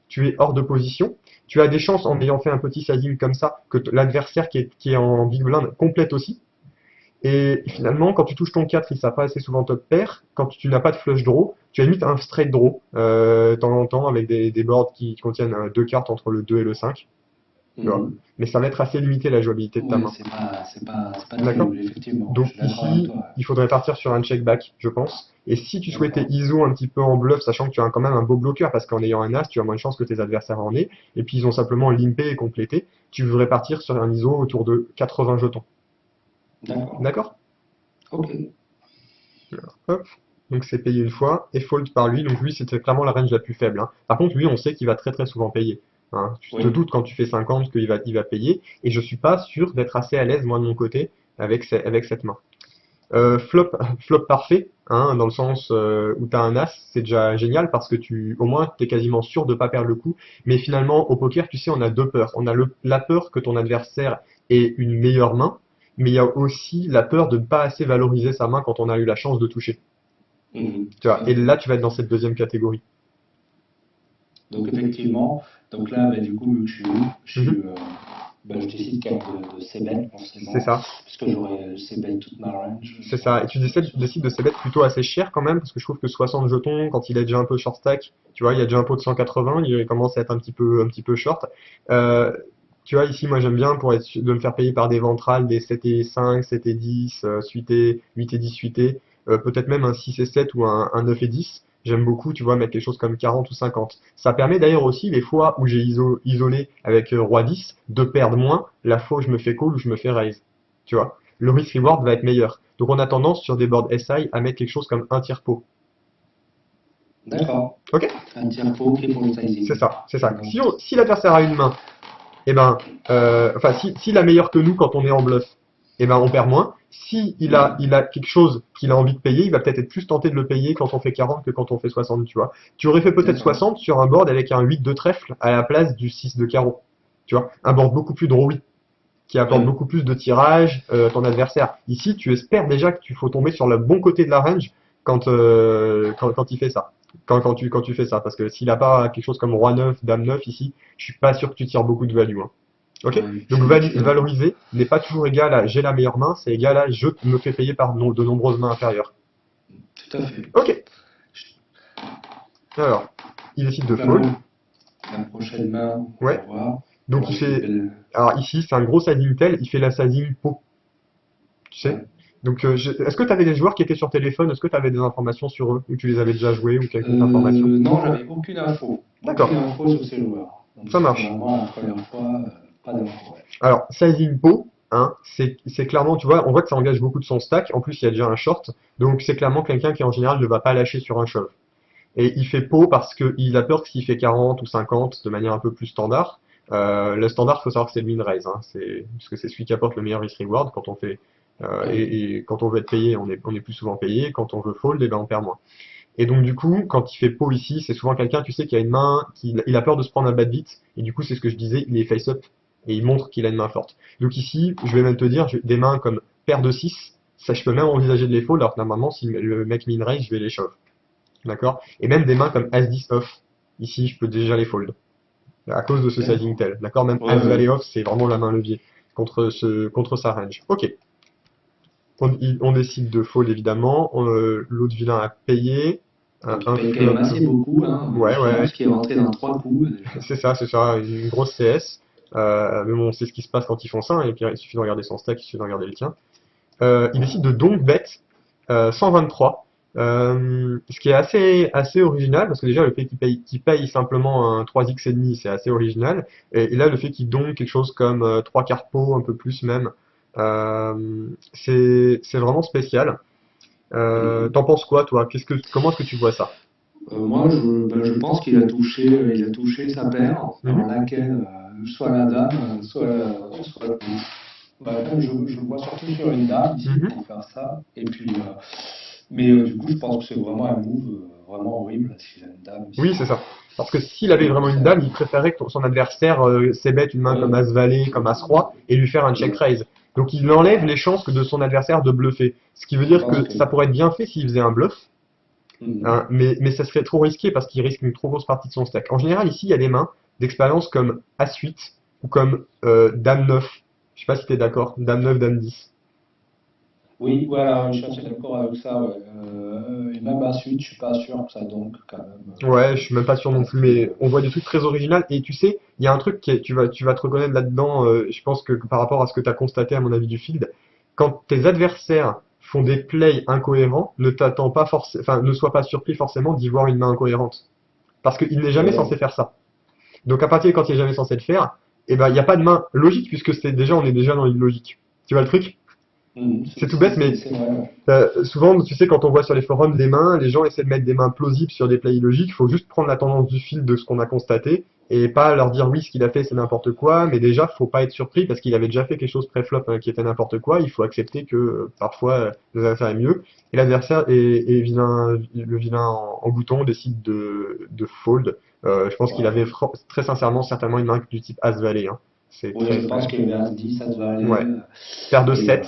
Tu es hors de position. Tu as des chances, en ayant fait un petit sizing comme ça, que l'adversaire qui est en big blind complète aussi. Et finalement, quand tu touches ton 4, il ne pas assez souvent top pair. Quand tu n'as pas de flush draw, tu as limite un straight draw, de temps en temps, avec des boards qui contiennent deux cartes entre le 2 et le 5. Tu vois. Mhm. Mais ça va être assez limité la jouabilité de ta Ouais, main. c'est pas D'accord? terrible, effectivement, je Donc suis d'accord avec ici, toi. il faudrait partir sur un check back, je pense. Et si tu souhaitais D'accord. ISO un petit peu en bluff, sachant que tu as quand même un beau bloqueur, parce qu'en ayant un as, tu as moins de chances que tes adversaires en aient, et puis ils ont simplement limpé et complété, tu voudrais partir sur un ISO autour de 80 jetons. D'accord. D'accord? Ok. Hop. Donc c'est payé une fois, et fold par lui, donc lui c'était clairement la range la plus faible. Hein. Par contre, lui, on sait qu'il va très très souvent payer. Hein. Tu te Oui. doutes quand tu fais 50 qu'il va payer, et je suis pas sûr d'être assez à l'aise, moi de mon côté, avec cette main. Flop, flop parfait, hein, dans le sens où tu as un as, c'est déjà génial parce que au moins, tu es quasiment sûr de pas perdre le coup. Mais finalement, au poker, tu sais, on a deux peurs. On a la peur que ton adversaire ait une meilleure main, mais il y a aussi la peur de ne pas assez valoriser sa main quand on a eu la chance de toucher. Mhm. Tu Tout vois, à et fait. là, tu vas être dans cette deuxième catégorie. Donc effectivement, donc là, bah, du coup, vu que Mhm. bah, je décide quand même de C-bet, C'est forcément, ça. parce que j'aurais C-bet toute ma range C'est ça. Et tu décides de sur se mettre plutôt assez cher quand même, parce que je trouve que 60 jetons, quand il est déjà un peu short stack, tu vois, il y a déjà un pot de 180, il commence à être un petit peu short. Euh, Tu vois, ici, moi, j'aime bien de me faire payer par des ventrales, des 7 et 5, 7 et 10, suités, 8 et 10 suités, peut-être même un 6 et 7 ou un 9 et 10. J'aime beaucoup, tu vois, mettre quelque chose comme 40 ou 50. Ça permet d'ailleurs aussi, les fois où j'ai isolé avec roi 10, de perdre moins la fois où je me fais call ou je me fais raise. Tu vois, le risk reward va être meilleur. Donc on a tendance sur des boards SI à mettre quelque chose comme un tiers pot. D'accord. Ok? Un tiers pot qui est pour le sizing. C'est ça, c'est ça. Si l'adversaire a une main, eh ben, enfin, s'il a meilleur que nous quand on est en bluff, eh ben, on perd moins. Si il a quelque chose qu'il a envie de payer, il va peut-être être plus tenté de le payer quand on fait 40 que quand on fait 60, tu vois. Tu aurais fait peut-être D'accord. 60 sur un board avec un 8 de trèfle à la place du 6 de carreau. Tu vois, un board beaucoup plus droit, qui apporte Oui. beaucoup plus de tirage à ton adversaire. Ici, tu espères déjà que tu faut tomber sur le bon côté de la range quand il fait ça. Quand tu fais ça. Parce que s'il a pas quelque chose comme roi 9, dame 9 ici, je suis pas sûr que tu tires beaucoup de value. Hein. Ok? Ouais, Donc je suis d'accord. valoriser n'est pas toujours égal à j'ai la meilleure main, c'est égal à je me fais payer par de nombreuses mains inférieures. Tout à fait. Ok. Alors, il décide de Donc là, fold. la prochaine main, on Ouais. va voir. Donc Pour il fait. récupérer Alors ici, c'est un gros sizing tel, il fait la sizing pot. Tu sais? Ouais. Donc, est-ce que tu avais des joueurs qui étaient sur téléphone? Est-ce que tu avais des informations sur eux? Ou tu les avais déjà joués ou quelques informations? Non, j'avais aucune info. D'accord, Aucune info sur ces joueurs. Donc ça c'était marche. vraiment la première fois, pas d'info. Ouais. Alors, sizing pot, hein, c'est clairement, tu vois, on voit que ça engage beaucoup de son stack. En plus, il y a déjà un short. Donc, c'est clairement quelqu'un qui, en général, ne va pas lâcher sur un shove. Et il fait pot parce qu'il a peur que s'il fait 40 ou 50 de manière un peu plus standard, le standard, faut savoir que c'est le min raise, hein, parce que c'est celui qui apporte le meilleur risk reward quand on fait, Oui. et quand on veut être payé, on est plus souvent payé. Quand on veut fold, eh ben, on perd moins. Et donc du coup, quand il fait pot ici, c'est souvent quelqu'un, tu sais, qui a une main, il a peur de se prendre un bad beat, et du coup, c'est ce que je disais, il est face up, et il montre qu'il a une main forte. Donc ici, je vais même te dire, des mains comme paire de 6, ça je peux même envisager de les fold, alors que normalement, si le mec min raise, je vais les shove. D'accord? Et même des mains comme As-10 off, ici, je peux déjà les fold, à cause de ce sizing D'accord. tel. D'accord? Même Ouais, As-Valet ouais. off, c'est vraiment la main levier contre sa range. Ok. On décide de fold évidemment. L'autre vilain a payé. Donc il Un paye quand même flop. assez beaucoup, hein. Ouais, Je ouais, pense ouais. qu'il est rentré dans 3 coups déjà. C'est ça, une grosse CS. Mais bon, c'est ce qui se passe quand ils font ça, hein, et puis il suffit de regarder son stack, il suffit de regarder le tien. Il décide de donc bet 123. Ce qui est assez original, parce que déjà le fait qu'il paye simplement un 3x et demi, c'est assez original. Et là, le fait qu'il donne quelque chose comme 3 quarts pot, un peu plus même, c'est vraiment spécial. Mhm. T'en penses quoi, toi? Comment est-ce que tu vois ça? Je pense il a touché sa paire, dans Mhm, laquelle soit la dame, soit le coup. Je le vois surtout sur une dame ici mhm. pour faire ça. Et puis, du coup, je pense que c'est vraiment un move vraiment horrible s'il a une dame Oui, ici. c'est ça. Parce que s'il avait vraiment une dame, il préférait que son adversaire s'ébête une main comme Oui, As-Valet, comme As-Roi, et lui faire un check oui, raise. Donc il enlève les chances de son adversaire de bluffer. Ce qui veut je dire pense que que ça oui. pourrait être bien fait s'il faisait un bluff, Mhm. hein, mais ça serait trop risqué parce qu'il risque une trop grosse partie de son stack. En général, ici, il y a des mains d'expérience comme As-8 ou comme Dame 9. Je sais pas si tu es d'accord. Dame 9, Dame 10. Oui, voilà, je suis assez d'accord avec ça. Ouais. Et même la suite, je suis pas sûr que ça donc quand même. Ouais, je suis même pas sûr non Parce plus, que mais on voit des trucs très originaux. Et tu sais, il y a un truc tu vas te reconnaître là-dedans, je pense que par rapport à ce que tu as constaté à mon avis du field, quand tes adversaires font des plays incohérents, ne t'attends pas forcément, enfin, ne sois pas surpris forcément d'y voir une main incohérente. Parce qu'il n'est jamais censé ouais. faire ça. Donc à partir de quand il est jamais censé le faire, eh ben, il n'y a pas de main logique puisque on est déjà dans une logique. Tu vois le truc? Mhm, C'est tout bête, mais c'est vrai. Ouais. souvent, tu sais, quand on voit sur les forums des mains, les gens essaient de mettre des mains plausibles sur des plays illogiques. Il faut juste prendre la tendance du fil de ce qu'on a constaté et pas leur dire oui, ce qu'il a fait c'est n'importe quoi. Mais déjà, faut pas être surpris parce qu'il avait déjà fait quelque chose pré-flop qui était n'importe quoi. Il faut accepter que parfois l'adversaire est mieux. Et l'adversaire est vilain, le vilain en bouton décide de fold. Je pense qu'il Ouais. avait très sincèrement certainement une main du type As-Valet. Hein. C'est Oui, très, je pense que vers 10, ça devrait aller. ouais. Paire de Et 7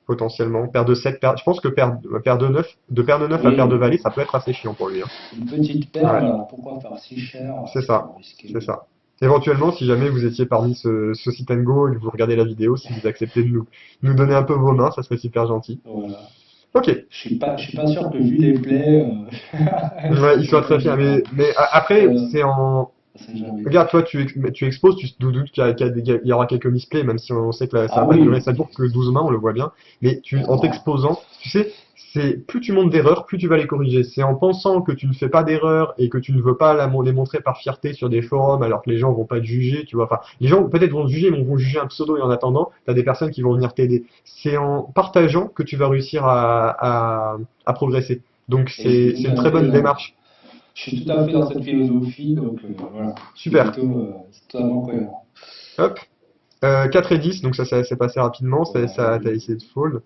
potentiellement. Paire de 7 je pense que paire de 9 de paire de 9 à paire de oui, valet, ça peut être assez chiant pour lui. Hein. une petite paire, Ouais, mais alors pourquoi faire si cher? c'est C'est ça. trop risqué. C'est ça. Éventuellement, si jamais vous étiez parmi ce sit and go et que vous regardez la vidéo, si vous acceptez de nous donner un peu vos mains, ça serait super gentil. Voilà. Ok. Je suis pas sûr que vu les plays, Ouais, ça il peut soit très être fier. gênant. Après, Euh, ça sait jamais. Regarde, toi, tu exposes, tu te doutes qu'il y aura quelques misplays, même si on sait que ça Ah va pas durer, oui, ça dure que 12 mains, on le voit bien. Mais en d'accord. t'exposant, tu sais, plus tu montes d'erreurs, plus tu vas les corriger. C'est en pensant que tu ne fais pas d'erreurs et que tu ne veux pas les montrer par fierté sur des forums alors que les gens vont pas te juger, tu vois. Enfin, les gens peut-être vont te juger, mais vont juger un pseudo et en attendant, t'as des personnes qui vont venir t'aider. C'est en partageant que tu vas réussir à progresser. Donc Et je suis c'est tout une à très fait, bonne démarche. je suis tout à fait dans cette philosophie, donc voilà, Super. c'est totalement cohérent. Hop. 4 et 10, donc ça s'est passé rapidement, t'as essayé de fold,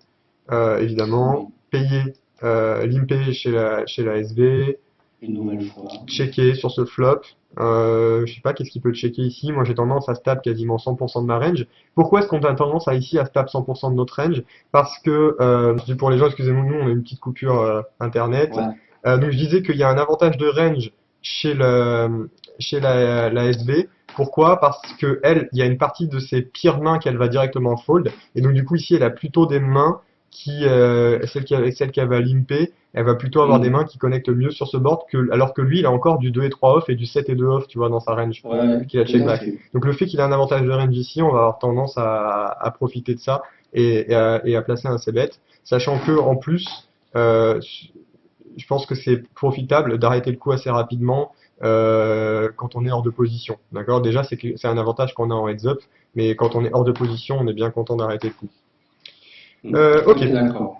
évidemment. Oui, Payer, limper chez la SB, une nouvelle fois. checker sur ce flop. Je sais pas qu'est-ce qu'il peut checker ici. Moi j'ai tendance à stab quasiment 100% de ma range. Pourquoi est-ce qu'on a tendance à ici à stab 100% de notre range? Parce que, je dis pour les gens, excusez-moi, nous on a une petite coupure internet. Ouais, Donc je disais qu'il y a un avantage de range chez chez la SB. Pourquoi? Parce que elle, il y a une partie de ses pires mains qu'elle va directement fold. Et donc du coup ici elle a plutôt des mains celle qu'elle va limper, elle va plutôt avoir des mm, mains qui connectent mieux sur ce board alors que lui, il a encore du 2 et 3 off et du 7 et 2 off, tu vois, dans sa range, ouais, vu qu'il a tout check à back. fait. Donc le fait qu'il a un avantage de range ici, on va avoir tendance à profiter de ça et à placer un c-bet, sachant que en plus, euh, je pense que c'est profitable d'arrêter le coup assez rapidement quand on est hors de position. D'accord? Déjà, c'est un avantage qu'on a en heads up, mais quand on est hors de position, on est bien content d'arrêter le coup. On Ok, est d'accord.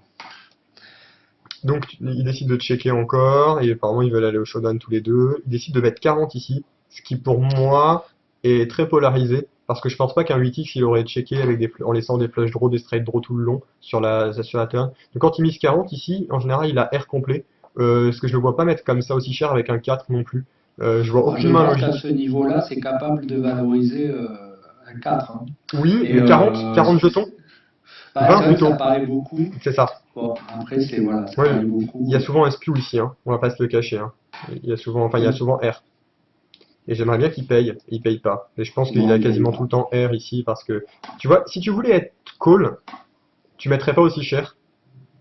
donc ils décident de checker encore, et apparemment ils veulent aller au showdown tous les deux. Ils décident de mettre 40 ici, ce qui pour moi est très polarisé, parce que je pense pas qu'un 8x il aurait checké en laissant des flush draws, des straight draws tout le long sur la turn. Donc quand ils misent 40 ici, en général il a R complet, parce que je le vois pas mettre comme ça aussi cher avec un 4 non plus. Je vois Alors, je aucune main pense qu'à ce logique. niveau-là, c'est capable de valoriser un 4, hein. Oui, Et mais 40 jetons, ouais, c'est 20 vrai que ça plutôt, paraît beaucoup. c'est ça. Bon, après, c'est voilà, ça Ouais, paraît il y a beaucoup. souvent un spew ici, hein. On va pas se le cacher, hein. Il y a Mm. souvent R. Et j'aimerais bien qu'il paye. Il paye pas. Et je pense qu'il Non, a il paye quasiment tout pas. le temps R ici parce que, tu vois, si tu voulais être call, tu mettrais pas aussi cher.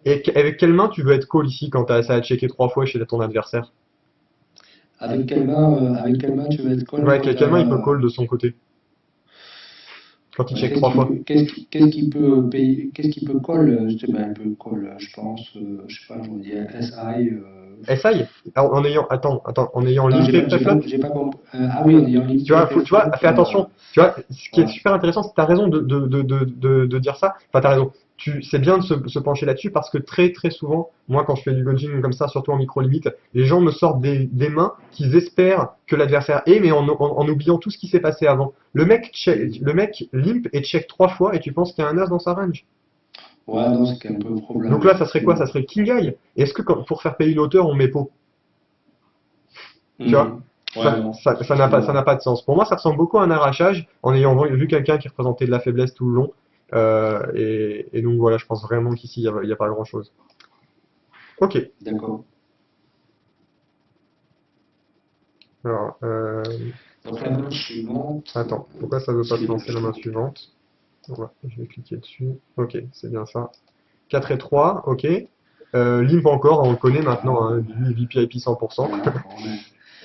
Et avec quelle main tu veux être call ici quand ça a checké 3 fois chez ton adversaire? Avec quelle main tu veux être call Ouais, quand quelle main il peut call de son côté quand il ouais, check 3 fois? qu'est-ce qui peut payer, qu'est-ce qui peut call? Je sais pas, il peut call, je pense, je sais pas, je me dis SI. SI, en ayant, en ayant Non, limpé préflop. j'ai pas compris. Ah oui, en ayant Tu limpé vois, tu vois, pré-flop. fais attention. Tu vois, ce qui est Ouais. super intéressant, c'est que tu as raison de dire ça. Enfin, tu as raison. C'est bien de se pencher là-dessus parce que très souvent, moi, quand je fais du gauging comme ça, surtout en micro-limite, les gens me sortent des mains qu'ils espèrent que l'adversaire ait, mais en oubliant tout ce qui s'est passé avant. Le mec limp et check 3 fois et tu penses qu'il y a un as dans sa range. Ouais, non, c'est un peu le Donc problème, là, ça serait quoi? Ça effectivement. serait king eye. Et est-ce que pour faire payer l'auteur, on met pot? Tu vois? Mhm. Ouais, non, Ça effectivement. n'a pas de sens. Pour moi, ça ressemble beaucoup à un arrachage en ayant vu quelqu'un qui représentait de la faiblesse tout le long. Et donc voilà, je pense vraiment qu'ici, il y a pas grand-chose. Ok. D'accord. Alors, Donc la main suivante, attends, pourquoi ça veut pas se c'est lancer la main suivante? Je vais cliquer dessus. Ok, c'est bien ça. 4 et 3, ok. Limp encore, on le connaît maintenant, voilà. hein, lui VPIP 100%. Voilà.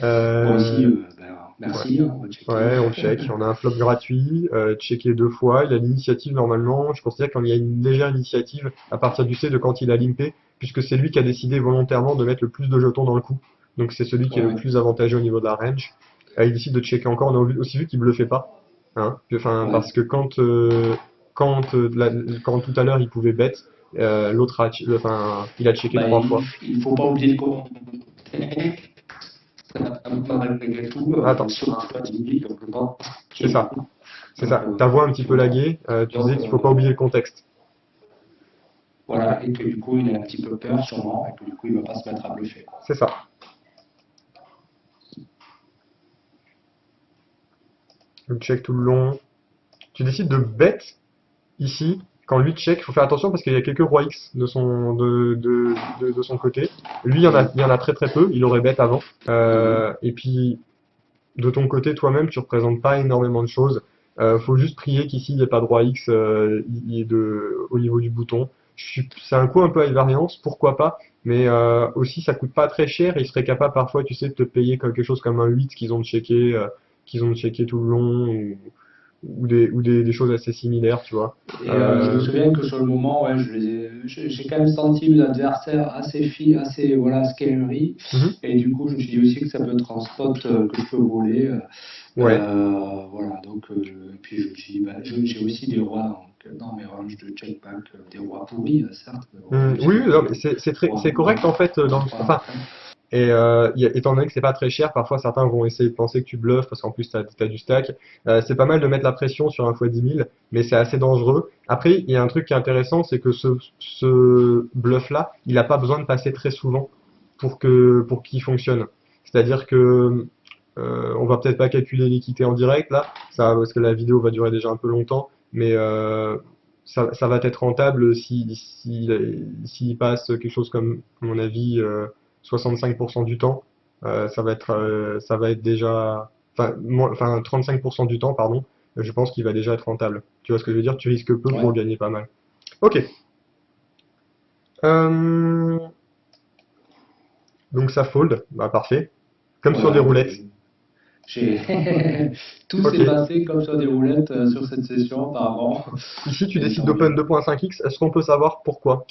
Bon, ici, Euh, ben, ouais. merci, hein, on va checker. Ouais, on check. On a un flop gratuit, checké 2 fois. Il a l'initiative normalement. Je considère qu'il y a une légère initiative à partir du C de quand il a limpé, puisque c'est lui qui a décidé volontairement de mettre le plus de jetons dans le coup. Donc c'est celui qui est le Ouais, plus avantageux au niveau de la range. Il décide de checker encore. On a aussi vu qu'il bluffait pas. Hein. Enfin, ouais. parce que quand tout à l'heure il pouvait bet, l'autre enfin, il a checké Bah, 3 fois. il faut pas oublier de compter. Malgré tout, Attends, sur un choix public, donc je pense c'est qu'il y a ça, beaucoup. c'est Donc, ça. Ta voix un petit peu effectivement. laguée. Tu disais Donc, qu'il faut pas oublier le contexte. voilà, et que du coup, il a un petit peu peur, sûrement, et que du coup, il ne va pas se mettre à bluffer. C'est ça. Tu check tout le long. Tu décides de bet ici. Quand lui check, il faut faire attention parce qu'il y a quelques rois X de son côté. Lui, il y en a très peu. Il aurait bet avant. Mhm. Et puis, de ton côté, toi-même, tu représentes pas énormément de choses. Faut juste prier qu'ici, il n'y ait pas de roi X au niveau du bouton. C'est un coup un peu à variance, pourquoi pas. Mais aussi, ça coûte pas très cher. Ils seraient capables parfois, tu sais, de te payer quelque chose comme un 8 qu'ils ont checké. qu'ils ont checké tout le long ou des choses assez similaires, tu vois. Et je me souviens que sur le moment, ouais, j'ai quand même senti l'adversaire assez voilà, scary. Mhm. Et du coup, je me suis dit aussi que ça peut être un spot que je peux voler. Ouais. Voilà, donc, et puis je me suis dit, bah, j'ai aussi des rois dans mes ranges de checkback, des rois pourris, certes, mais bon, même si Oui, on non, peut mais roi c'est correct en fait. Enfin, après. et étant donné que c'est pas très cher, parfois certains vont essayer de penser que tu bluffes parce qu'en plus t'as du stack. C'est pas mal de mettre la pression sur un x 10 000, mais c'est assez dangereux. Après, il y a un truc qui est intéressant, c'est que ce bluff-là, il a pas besoin de passer très souvent pour qu'il fonctionne. C'est-à-dire que on va peut-être pas calculer l'équité en direct là, ça parce que la vidéo va durer déjà un peu longtemps, mais ça va être rentable s'il passe quelque chose comme, à mon avis, 65% du temps. Ça va être déjà, enfin 35% du temps, pardon. Je pense qu'il va déjà être rentable. Tu vois ce que je veux dire? Tu risques peu pour Ouais. gagner pas mal. Ok. Euh, donc ça fold, bah parfait. Comme sur des Voilà, roulettes. j'ai tout Ok. s'est passé comme sur des roulettes sur cette session apparemment. Ici, tu Et décides donc, d'open 2.5x. Est-ce qu'on peut savoir pourquoi?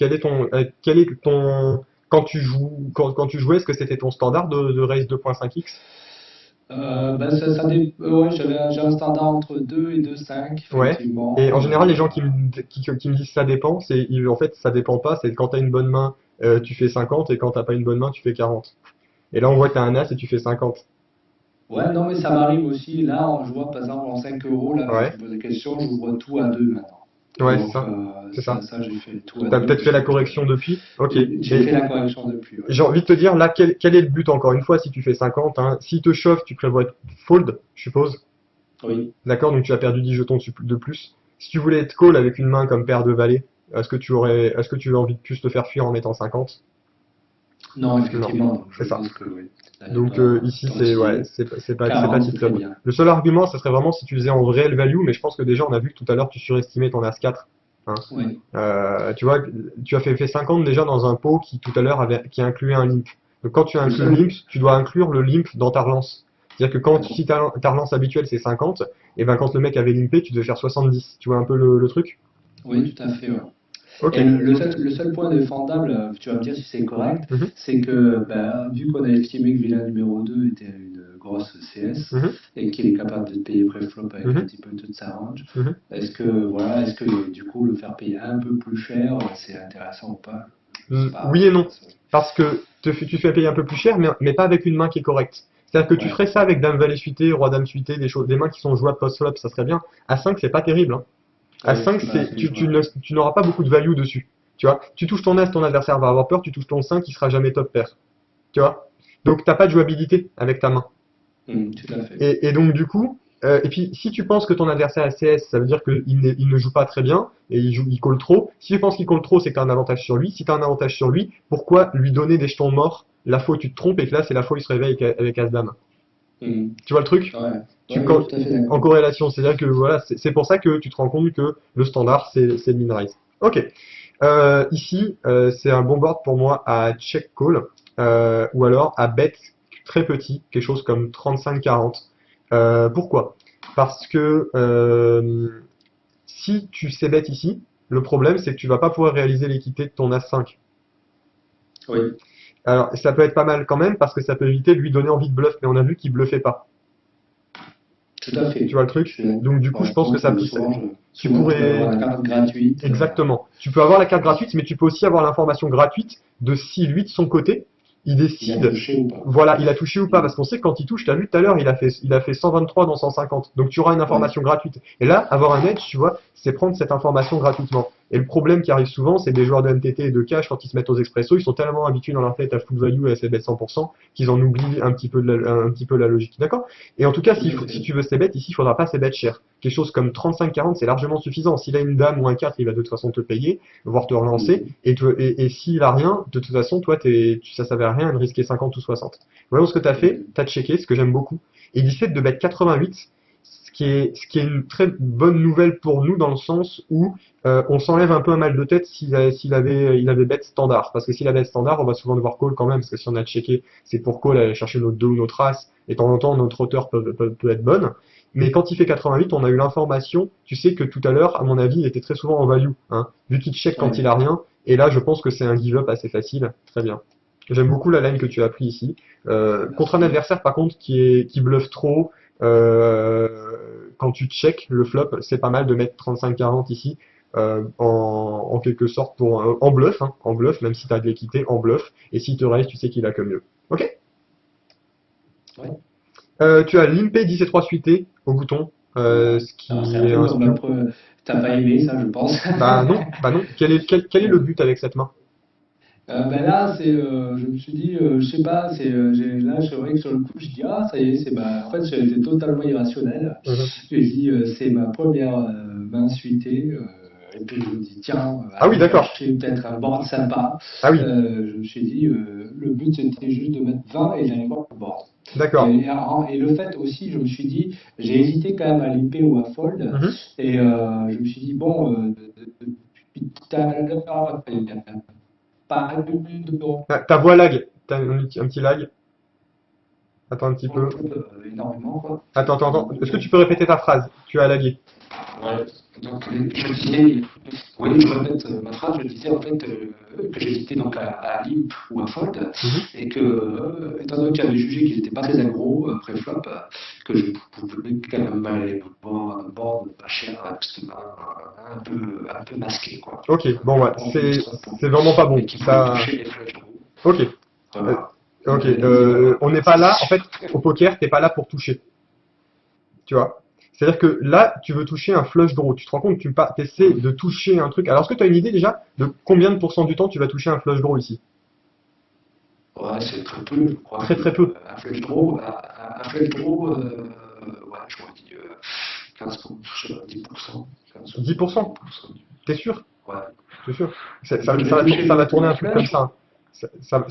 Quand tu jouais, est-ce que c'était ton standard de raise 2.5x? ben, ouais, j'ai un standard entre 2 et 2,5 Ouais. Et effectivement. en général, les gens qui me disent ça dépend, en fait, ça dépend pas. C'est quand t'as une bonne main, tu fais 50 et quand t'as pas une bonne main, tu fais 40. Et là, on voit que t'as un as et tu fais 50. Ouais, non, mais ça m'arrive aussi. Là, je vois par exemple en 5 euros, là, vu que Ouais. tu me poses des questions, j'ouvre tout à 2 maintenant. Ouais, c'est Donc, ça. C'est ça. ça j'ai fait tout à T'as 2 peut-être fait parce la que correction depuis. Ok. j'ai fait Et la correction depuis. Ouais. j'ai envie de te dire, là, quel est le but encore une fois si tu fais 50, hein, s'il te chauffe, tu prévois fold, je suppose. Oui. D'accord, donc tu as perdu 10 jetons de plus. Si tu voulais être call avec une main comme paire de valets, est-ce que tu as envie de plus te faire fuir en mettant 50? Non, Non, effectivement, donc je c'est ça. pense que oui. Là, il Donc doit, ici, doit osciller. c'est pas 40, tip c'est très top. bien. Le seul argument, ce serait vraiment si tu faisais en réel value, mais je pense que déjà, on a vu que tout à l'heure, tu surestimais ton As-4. Hein. Oui. Tu vois, tu as fait 50 déjà dans un pot qui tout à l'heure qui incluait un limp. Donc quand tu Le inclus le seul. limp, tu dois inclure le limp dans ta relance. C'est-à-dire que D'accord. si ta relance habituelle c'est 50, et ben quand le mec avait limpé, tu devais faire 70. Tu vois un peu le truc? Oui, tout à fait. Ouais. Ok. Et le seul point défendable, tu vas me dire si c'est correct, Mhm, c'est que ben, vu qu'on a estimé que Villa numéro 2 était une grosse CS mhm, et qu'il est capable de payer pré-flop avec un mhm, petit peu toute sa range, mhm. est-ce que du coup le faire payer un peu plus cher, c'est intéressant ou pas? C'est Oui pas, et non. c'est- Parce que tu fais payer un peu plus cher, mais pas avec une main qui est correcte. C'est-à-dire que tu Ouais, ferais ça avec Dame Valet suité, Roi Dame suité, des mains qui sont jouables post-flop, ça serait bien. À 5, c'est pas terrible. Hein. À oui, 5, bah, tu n'auras pas beaucoup de value dessus. Tu vois, tu touches ton As, ton adversaire va avoir peur, tu touches ton 5, il sera jamais top pair. Tu vois? Donc t'as pas de jouabilité avec ta main. tout à fait. Et donc du coup, et puis si tu penses que ton adversaire est CS, ça veut dire qu'il ne joue pas très bien et il call trop. Si tu penses qu'il call trop, c'est que tu as un avantage sur lui. Si tu as un avantage sur lui, pourquoi lui donner des jetons morts la fois où tu te trompes et que là c'est la fois où il se réveille avec As-Dame? Mm. Tu vois le truc? Ouais, Tu, oui, quand- tout à fait En d'accord. corrélation, c'est-à-dire que voilà, c'est pour ça que tu te rends compte que le standard c'est le min raise. Ok. Ici, c'est un bon board pour moi à check call ou alors à bet très petit, quelque chose comme 35-40. Pourquoi? Parce que si tu sais bet ici, le problème c'est que tu vas pas pouvoir réaliser l'équité de ton As-5. Oui, Alors ça peut être pas mal quand même parce que ça peut éviter de lui donner envie de bluff, mais on a vu qu'il bluffait pas. tout à Tu fait. vois le truc? Donc du coup, je Ouais, pense que donc tu souvent je peux avoir pourrais. la carte gratuite. Exactement. Tu peux avoir la carte gratuite, mais tu peux aussi avoir l'information gratuite de si lui, de son côté, il Il a décide, touché ou pas. voilà, il a touché ou pas. Mm. Parce qu'on sait que quand il touche, t'as vu tout à l'heure, il a fait 123 dans 150. Donc tu auras une Ouais. information gratuite. Et là, avoir un edge, tu vois, c'est prendre cette information gratuitement. Et le problème qui arrive souvent, c'est des joueurs de MTT et de cash, quand ils se mettent aux expressos, ils sont tellement habitués dans leur tête à full value et à CBet 100% qu'ils en oublient un petit peu la logique. D'accord? Et en tout cas, Tout à si fait. tu veux CBet, ici, il faudra pas CBet cher. Quelque chose comme 35-40, c'est largement suffisant. S'il a une dame ou un 4, il va de toute façon te payer, voire te relancer. Mhm. Et s'il a rien, de toute façon, toi, ça savait à rien de risquer 50 ou 60. Voyons ce que tu as fait. Mhm. Tu as checké, ce que j'aime beaucoup. Et il décide de bet 88, ce qui est une très bonne nouvelle pour nous dans le sens où on s'enlève un peu un mal de tête il avait bet standard. Parce que s'il a bet standard, on va souvent devoir call quand même, parce que si on a checké, c'est pour call aller chercher notre 2 ou notre as, et de temps en temps notre hauteur peut être bonne. Mais quand il fait 88, on a eu l'information, tu sais que tout à l'heure, à mon avis, il était très souvent en value, hein, vu qu'il check quand Ouais. il a rien, et là je pense que c'est un give-up assez facile, très bien. J'aime beaucoup la line que tu as pris ici. Contre un Merci. adversaire par contre qui bluffe trop, quand tu check le flop, c'est pas mal de mettre 35-40 ici, en quelque sorte en bluff, hein, en bluff, même si tu as de l'équité, en bluff, et s'il te raise, tu sais qu'il a que mieux. Ok? Ouais. Tu as limpé 10 et 3 suité au bouton, ce Alors, c'est qui un est peu un comme spew. t'as pas aimé ça, je pense. Bah non, bah non. Quel est le but avec cette main? Ben là, je me suis dit, je sais pas, là, c'est vrai que sur le coup, je dis, ah, ça y est, en fait, j'ai été totalement irrationnel. Mhm. J'ai dit, c'est ma première main suitée. Et puis, je me dis, tiens, Ah oui, allez, je vais d'accord. acheter peut-être un board sympa. Ah oui, Je me suis dit, le but, c'était juste de mettre 20 et d'aller voir le board. d'accord. Et le fait aussi, je me suis dit, j'ai hésité quand même à limper ou à fold. Mhm. Et je me suis dit, bon, depuis tout à l'heure, pas de Ah, ta voix lag. T'as un petit lag. Attends un petit peu. énormément, quoi. Attends, attends, attends. Est-ce que tu peux répéter ta phrase? Tu as lagué. Ouais. Donc, je disais, oui, je répète ma phrase, je disais en fait que j'hésitais donc à limp ou à fold, Mhm. et que, étant donné que j'avais jugé qu'ils n'étaient pas très aggro pré-flop, que je pouvais quand même aller voir un board pas cher, avec une main un peu masqué, quoi. Ok, bon ouais, Bon, c'est vraiment pas mais bon. qui pouvait Ça, toucher les flèches de roue. ok, euh, Voilà. ok. Donc, je me dis, voilà. On n'est pas là. En fait, au poker, t'es pas là pour toucher. Tu vois. C'est-à-dire que là, tu veux toucher un flush draw. Tu te rends compte que tu essaies de toucher un truc. Alors, est-ce que tu as une idée déjà de combien de pourcents du temps tu vas toucher un flush draw ici? Ouais, c'est très peu, je crois Très que très peu. un flash draw, ouais, j'aurais dit 15%, je sais pas, 10%, 15, 10%. 10%. T'es sûr? Ouais. T'es sûr? Je vais toucher Ça va le tourner un truc comme flash. ça, hein.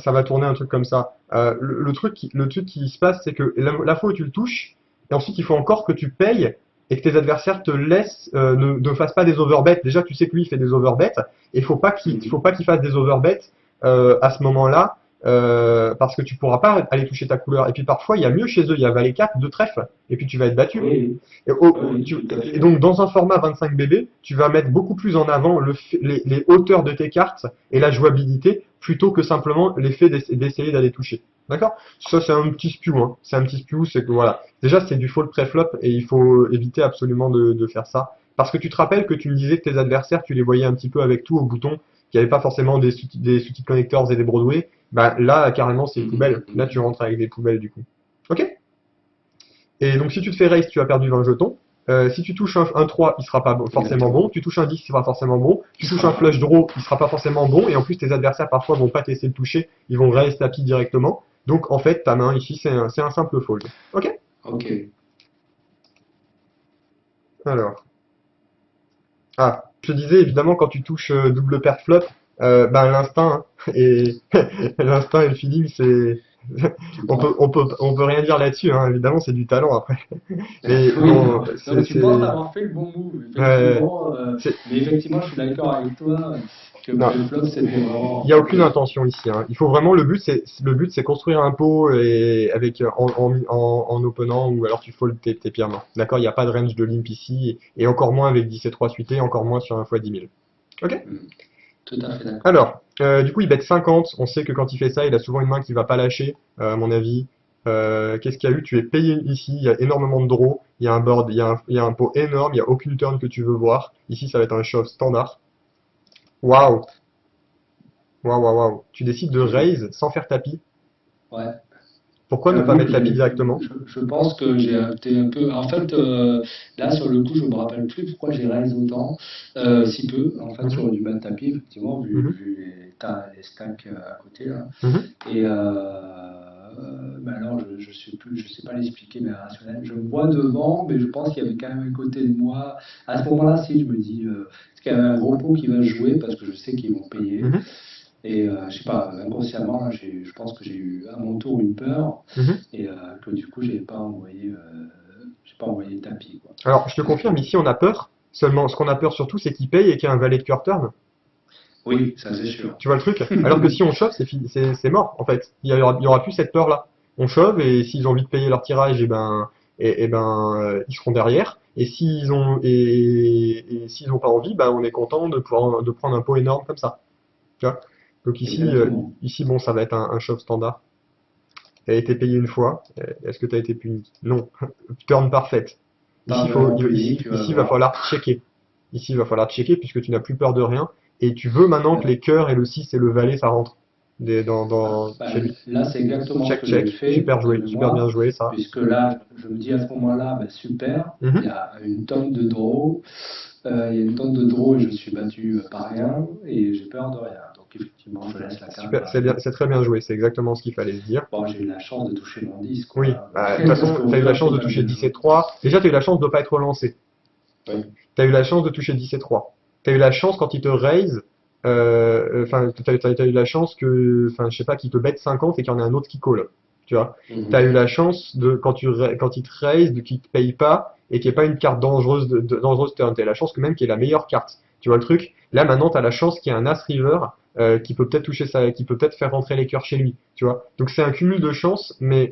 Ça va tourner un truc comme ça. Le truc qui se passe, c'est que la fois où tu le touches, et ensuite il faut encore que tu payes et que tes adversaires te laissent, ne fassent pas des overbets. Déjà, tu sais que lui, il fait des overbets, et faut pas qu'il fasse des overbets à ce moment-là, parce que tu pourras pas aller toucher ta couleur. Et puis parfois, il y a mieux chez eux, il y a valet 4 de trèfle, et puis tu vas être battu. Oui, Et, oui, tout à et fait. donc, dans un format 25 BB, tu vas mettre beaucoup plus en avant les hauteurs de tes cartes et la jouabilité plutôt que simplement l'effet d'essayer d'aller toucher. D'accord? Ça, c'est un petit spew, hein. C'est un petit spew, c'est que voilà. Déjà, c'est du fold pré-flop et il faut éviter absolument de faire ça. Parce que tu te rappelles que tu me disais que tes adversaires, tu les voyais un petit peu avec tout au bouton, qu'il n'y avait pas forcément des sous-titres connectors et des Broadway. Bah, là, carrément, c'est une poubelle. Là, tu rentres avec des poubelles, du coup. Ok? Et donc si tu te fais raise, tu as perdu 20 jetons. Si tu touches un 3, il sera pas forcément bon. Exactement. Tu touches un 10, il sera forcément bon. Il Tu touches sera un pas. flush draw, il sera pas forcément bon. Et en plus, tes adversaires parfois vont pas te laisser le toucher. Ils vont raise tapis directement. Donc en fait, ta main ici, c'est un simple fold. Ok? Ok. Alors. Ah, je te disais évidemment quand tu touches double paire flop, ben l'instinct, hein, et l'instinct et le feeling, c'est Tu penses. on peut rien dire là-dessus, hein, évidemment c'est du talent après. Mais Oui, bon, donc tu penses avoir fait le bon move, euh, effectivement. c'est- Mais effectivement, je suis d'accord avec toi que non, pré-flop, c'était il vraiment. n'y a aucune intention ici, hein. Il faut vraiment le but c'est construire un pot et avec en openant ou alors tu fold tes pires mains. D'accord, il n'y a pas de range de limp ici et encore moins avec 17-3 suité, encore moins sur un x 10 000. Ok? Hmm, tout à fait d'accord. Alors, du coup, il bet 50. On sait que quand il fait ça, il a souvent une main qui va pas lâcher, à mon avis. Qu'est-ce qu'il y a eu? Tu es payé ici, il y a énormément de draws, il y a un board, il y a un pot énorme, il y a aucune turn que tu veux voir. Ici, ça va être un shove standard. Waouh! Waouh, waouh, waouh. Tu décides de Je, raise sans faire tapis. ouais. Pourquoi ne pas J'avoue mettre que tapis directement? je pense que j'ai été un peu. En fait, là, sur le coup, je me rappelle plus pourquoi j'ai réalisé autant, si peu. En fait, Mhm, sur du bas tapis, effectivement, mhm, vu les stacks à côté, là. mhm, Et bah alors, je sais plus, je sais pas l'expliquer, mais rationnel. Je me vois devant, mais je pense qu'il y avait quand même un côté de moi. À ce moment-là, si je me dis, est-ce qu'il y avait un gros pot qui va se jouer parce que je sais qu'ils vont payer. mhm, Et je sais pas, inconsciemment, là, je pense que j'ai eu à mon tour une peur mhm. et que du coup, j'ai pas envoyer le tapis, quoi. Alors, je te confirme, ici, on a peur. Seulement, ce qu'on a peur surtout, c'est qu'il paye et qu'il y a un valet de cœur turn. Oui, ça c'est sûr. Tu vois le truc? Alors que si on shove, c'est mort, en fait. Il y aura plus cette peur-là. On shove et s'ils ont envie de payer leur tirage, ils seront derrière. Et s'ils ont pas envie, ben, on est content de prendre un pot énorme comme ça. Tu vois? Donc Exactement. ici, bon, ça va être un shove standard. Tu as été payé une fois. Est-ce que tu as été puni? Non. Turn parfaite. Pas Ici, vraiment puni, tu vas il va voir. falloir checker. Ici, il va falloir checker puisque tu n'as plus peur de rien. Et tu veux maintenant que Ouais. les cœurs et le 6 et le valet, ça rentre Bah, chez lui. là, c'est exactement ce Check, que j'ai check. fait de Super bien mémoire, joué, ça. puisque là, je me dis à ce moment-là, bah, super, il y Mhm. a une tonne de draw, il y a une tonne de draw et je suis battu par rien et j'ai peur de rien. Donc effectivement, je laisse la carte Super, c'est bien, arriver. c'est très bien joué. C'est exactement ce qu'il fallait se dire. Bon, j'ai eu la chance de toucher mon 10, Oui, quoi. bah, de toute Parce façon, qu'au tu as eu la flop, chance il de m'a toucher bien 10 et joué. 3. Déjà, tu as eu la chance de ne pas être relancé. Oui. Tu as eu la chance de toucher 10 et 3. Tu as eu la chance quand il te raise, enfin, t'as eu la chance que, enfin, je sais pas, qu'il te bête 50 et qu'il y en a un autre qui call. Tu vois. Tu as Mhm. eu la chance de, quand il te raise, de qu'il te paye pas et qu'il n'y ait pas une carte dangereuse dangereuse turn. Tu as la chance que même qu'il y ait la meilleure carte. Tu vois le truc? Là, maintenant, tu as la chance qu'il y ait un As River, qui peut peut-être toucher ça, qui peut peut-être faire rentrer les cœurs chez lui. Tu vois. Donc c'est un cumul de chance, mais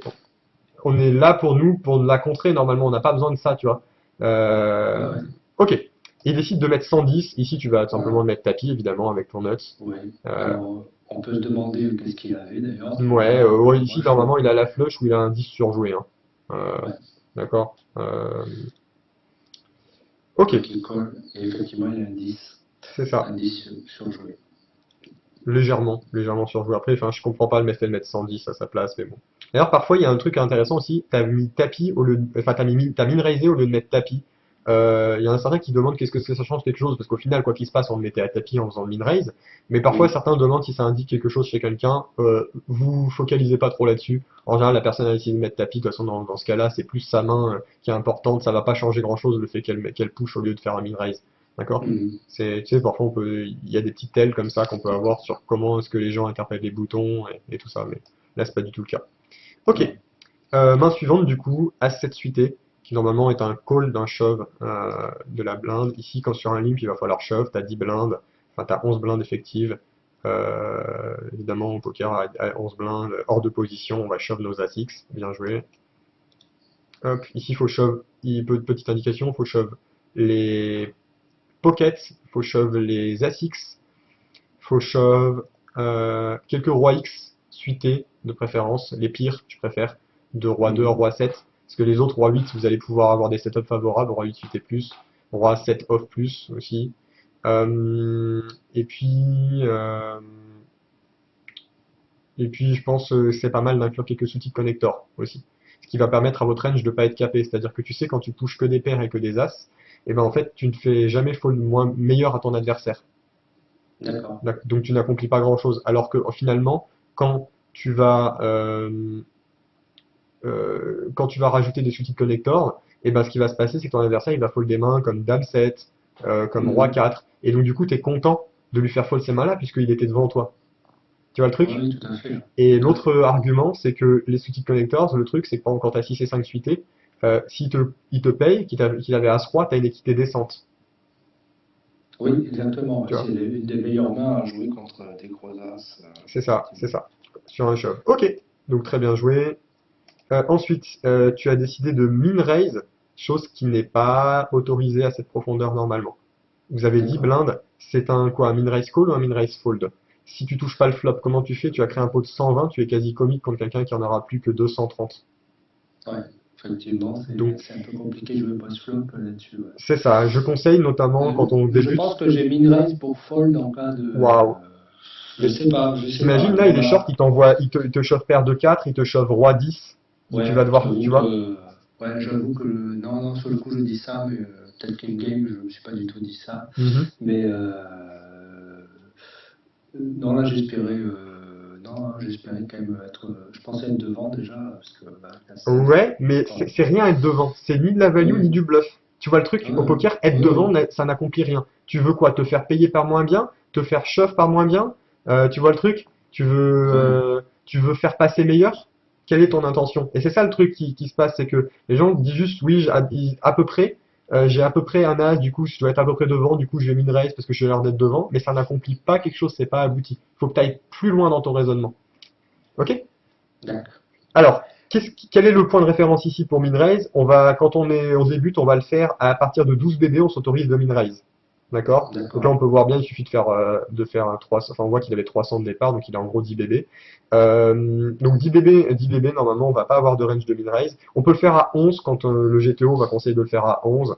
on est là pour nous, pour la contrer. Normalement, on n'a pas besoin de ça, tu vois. Ouais, Euh, ouais. ok. Il décide de mettre 110. Ici, tu vas simplement Voilà. mettre tapis, évidemment, avec ton nuts. Oui. Euh, Alors, on peut se demander qu'est-ce qu'il avait d'ailleurs. ouais, ouais, Moi, ici, je normalement, il a la flush ou il a un 10 surjoué. Hein. Euh, ouais. d'accord. Ok, Donc il colle et effectivement, il a c'est ça. un 10 surjoué. Légèrement surjoué. Après, enfin, je comprends pas le fait de mettre 110 à sa place, mais bon. D'ailleurs, parfois, il y a un truc intéressant aussi. T'as mis tapis au lieu enfin, t'as min raisé au lieu de mettre tapis. Il y en a certains qui demandent qu'est-ce que ça change quelque chose, parce qu'au final, quoi qu'il se passe, on le mettait à tapis en faisant min raise. Mais parfois, Oui. certains demandent si ça indique quelque chose chez quelqu'un. Vous focalisez pas trop là-dessus. En général, la personne a décidé de mettre tapis. De toute façon, dans ce cas-là, c'est plus sa main qui est importante. Ça va pas changer grand-chose le fait qu'elle push au lieu de faire un min raise. D'accord? Mhm. Tu sais, parfois il y a des petites ailes comme ça qu'on peut avoir sur comment est-ce que les gens interprètent les boutons et tout ça, mais là c'est pas du tout le cas. Ok, Non. main suivante du coup, As-7 suité, qui normalement est un call d'un shove de la blinde. Ici, quand sur un limp, il va falloir shove, t'as 10 blindes, enfin t'as 11 blindes effectives. Évidemment, au poker, à 11 blindes, hors de position, on va shove nos As-X, bien joué. Hop, ici, il faut shove, petite indication, il faut shove les pockets, il faut shove les As-X, faut shove quelques rois X suités de préférence, les pires je préfère, de roi 2 à Mhm. roi 7, parce que les autres roi 8 vous allez pouvoir avoir des setups favorables, roi 8 suité plus, roi 7 off plus aussi. Euh, et puis euh, et puis je pense que c'est pas mal d'inclure quelques sous-types connectors aussi. Ce qui va permettre à votre range de pas être capé, c'est-à-dire que tu sais quand tu touches que des paires et que des as, et ben en fait tu ne fais jamais fold moins meilleur à ton adversaire. D'accord. Donc tu n'accomplis pas grand-chose. Alors que finalement, quand tu vas quand tu vas rajouter des sous-types connectors, et ben ce qui va se passer, c'est que ton adversaire il va fold des mains comme Dame 7, comme Roi Mhm. 4, et donc du coup tu es content de lui faire fold ces mains-là puisqu'il était devant toi. Tu vois le truc? Oui, tout à fait. Et Tout à fait. l'autre argument, c'est que les sous-types connectors, le truc, c'est que par exemple, quand tu as 6 et 5 suités, il te paye, qu'il avait As-Roi, tu as une équité descente. Oui, exactement. Ouais. Tu C'est vois? une des meilleures mains à jouer contre des gros as, C'est effectivement. ça, sur un shove. Ok, donc très bien joué. Ensuite, tu as décidé de min raise, chose qui n'est pas autorisée à cette profondeur normalement. Vous avez 10 D'accord. blindes, c'est un quoi, un min raise call ou un min raise fold? Si tu touches pas le flop, comment tu fais? Tu as créé un pot de 120, tu es quasi comique contre quelqu'un qui en aura plus que 230. Ouais, effectivement, Donc c'est un peu compliqué de jouer post-flop là-dessus. Ouais. c'est ça, je conseille notamment quand on Je débute. pense que j'ai min raise pour fold en cas de. Waouh! Je Mais sais pas, je sais pas. t'imagines là, Alors il est short, là, il te chauffe paire de 4, il te chauffe roi 10, tu vas ouais, devoir, tu vois? j'avoue que non, non, sur le coup je dis ça, mais peut-être qu'une game je me suis pas du tout dit ça. Mhm. Mais non, là j'espérais quand même être. Je pensais être devant déjà, parce que bah, la 16, Ouais, mais quand même. c'est rien être devant. C'est ni de la value ni Oui, du bluff. Tu vois le truc, au oui, poker, être oui, devant, oui, ça n'accomplit rien. Tu veux quoi? Te faire payer par moins bien? Te faire shove par moins bien? Tu vois le truc? oui. Tu veux faire passer meilleur? quelle est ton intention? Et c'est ça le truc qui se passe, c'est que les gens disent juste oui, à peu près, j'ai à peu près un as, du coup je dois être à peu près devant, du coup je vais min raise parce que j'ai l'air d'être devant, mais ça n'accomplit pas quelque chose, c'est pas abouti. Il faut que tu ailles plus loin dans ton raisonnement. Ok? D'accord. Alors, quel est le point de référence ici pour min raise? Quand on débute, on va le faire à partir de 12 BB, on s'autorise de min raise. D'accord? Donc là, on peut voir bien, il suffit de faire un 300, enfin, on voit qu'il avait 300 de départ, donc il a en gros 10 BB. Donc 10 BB, normalement, on va pas avoir de range de min raise. On peut le faire à 11 quand le GTO va conseiller de le faire à 11.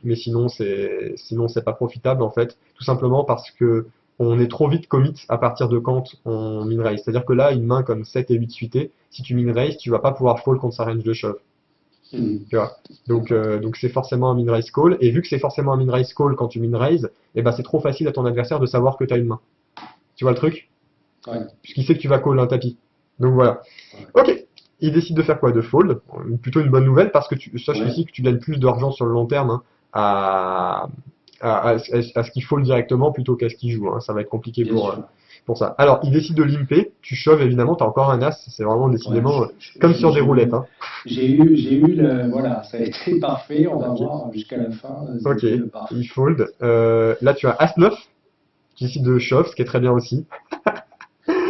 Mais sinon c'est pas profitable en fait, tout simplement parce que on est trop vite commit à partir de quand on min raise. C'est-à-dire que là, une main comme 7 et 8 suités, si tu min raise, tu vas pas pouvoir fold contre sa range de shove. Tu vois. Donc c'est forcément un min raise call, et vu que c'est forcément un min raise call quand tu min raise, et ben c'est trop facile à ton adversaire de savoir que tu as une main. Tu vois le truc? Ouais. Puisqu'il sait que tu vas call un tapis. Donc voilà. Ouais. Ok. Il décide de faire quoi? De fold. Plutôt une bonne nouvelle parce que tu saches Ouais. aussi que tu gagnes plus d'argent sur le long terme hein, à ce qu'il fold directement plutôt qu'à ce qu'il joue. Hein. Ça va être compliqué Bien sûr. pour ça. Alors, il décide de limper. Tu shoves évidemment, tu as encore un as. C'est vraiment décidément Ouais, comme sur des roulettes. Hein. voilà, ça a été parfait. On va Ok. voir jusqu'à la fin. Ok. C'était parfait. Il fold. Là, tu as as-9 qui décide de shove, ce qui est très bien aussi.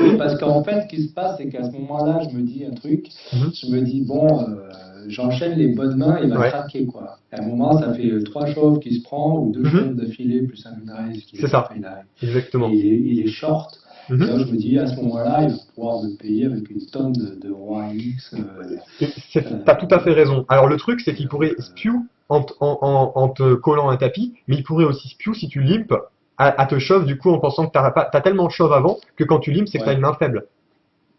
Oui, parce qu'en fait, ce qui se passe, c'est qu'à ce moment-là, je me dis un truc. Je me dis, bon, j'enchaîne les bonnes mains, il va Ouais. craquer, quoi. À un moment, ça fait 3 chauves qui se prend, ou 2 chauves d'affilée, plus un raise qui C'est ça. fait là. Exactement. Et il est short. Mhm. Donc, je me dis, à ce moment-là, il va pouvoir me payer avec une tonne de roi X. T'as tout à fait raison. Alors le truc, c'est qu'il pourrait spew en te collant un tapis, mais il pourrait aussi spew si tu limp à te shove du coup en pensant que t'as tellement shove avant que quand tu limp, c'est que t'as Ouais. une main faible.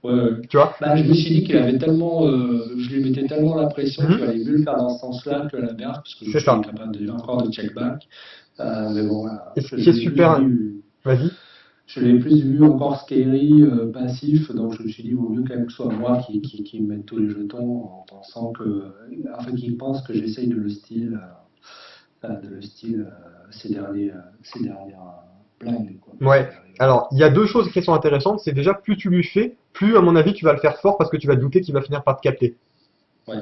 Ouais, ouais. Tu vois? Bah, je me suis dit qu'il avait tellement, je lui mettais tellement la pression Mhm. qu'il valait mieux le faire dans ce sens-là que la merde, parce que je C'est suis ça. capable encore de check back. Mais bon, voilà. Et ce qui est super. Vas-y. Je l'ai plus vu encore scary, passif, donc je me suis dit, il vaut mieux quand même que ce soit moi qui me mette tous les jetons en pensant que, en fait, il pense que j'essaye de le style, ces dernières blindes, quoi. Ouais. Alors, il y a deux choses qui sont intéressantes. C'est déjà, plus tu lui fais, plus, à mon avis, tu vas le faire fort parce que tu vas te douter qu'il va finir par te capter. Ouais.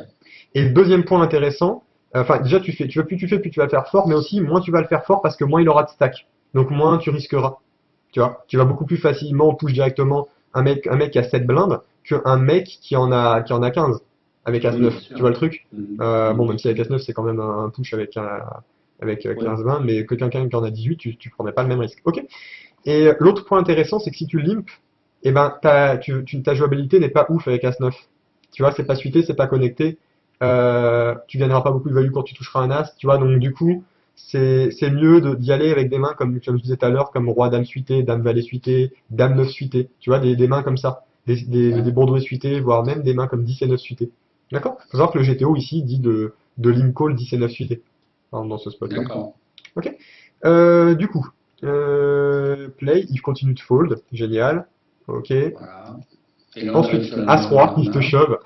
Et le deuxième point intéressant, enfin, déjà, plus tu fais, plus tu vas le faire fort, mais aussi, moins tu vas le faire fort parce que moins il aura de stack. Donc, moins tu risqueras. Tu vois, tu vas beaucoup plus facilement push directement un mec qui a 7 blindes qu'un mec qui en a 15 avec As-9. Oui, Tu vois le truc? Bon, même si avec As-9, As-9, c'est quand même un push avec 15 blindes, mais que quelqu'un qui en a 18, tu prendrais pas le même risque. Ok. Et l'autre point intéressant, c'est que si tu limp, eh ben, ta jouabilité n'est pas ouf avec As-9. Tu vois, c'est pas suité, c'est pas connecté. Tu gagneras pas beaucoup de value quand tu toucheras un As. Tu vois, donc du coup, c'est mieux d'y aller avec des mains comme je disais tout à l'heure, comme Roi Dame suité, Dame Valet suité, Dame 9 suité. Tu vois, des mains comme ça. Des bourdoués suités, voire même des mains comme 10 et 9 suités. D'accord? Faut savoir que le GTO ici dit de limp call 10 et 9 suités. Dans ce spot-là. D'accord. Ok. Du coup, play, il continue de fold. Génial. Ok. Voilà. Et là, on arrive Ensuite, sur la As-Roi, il te dernière shove.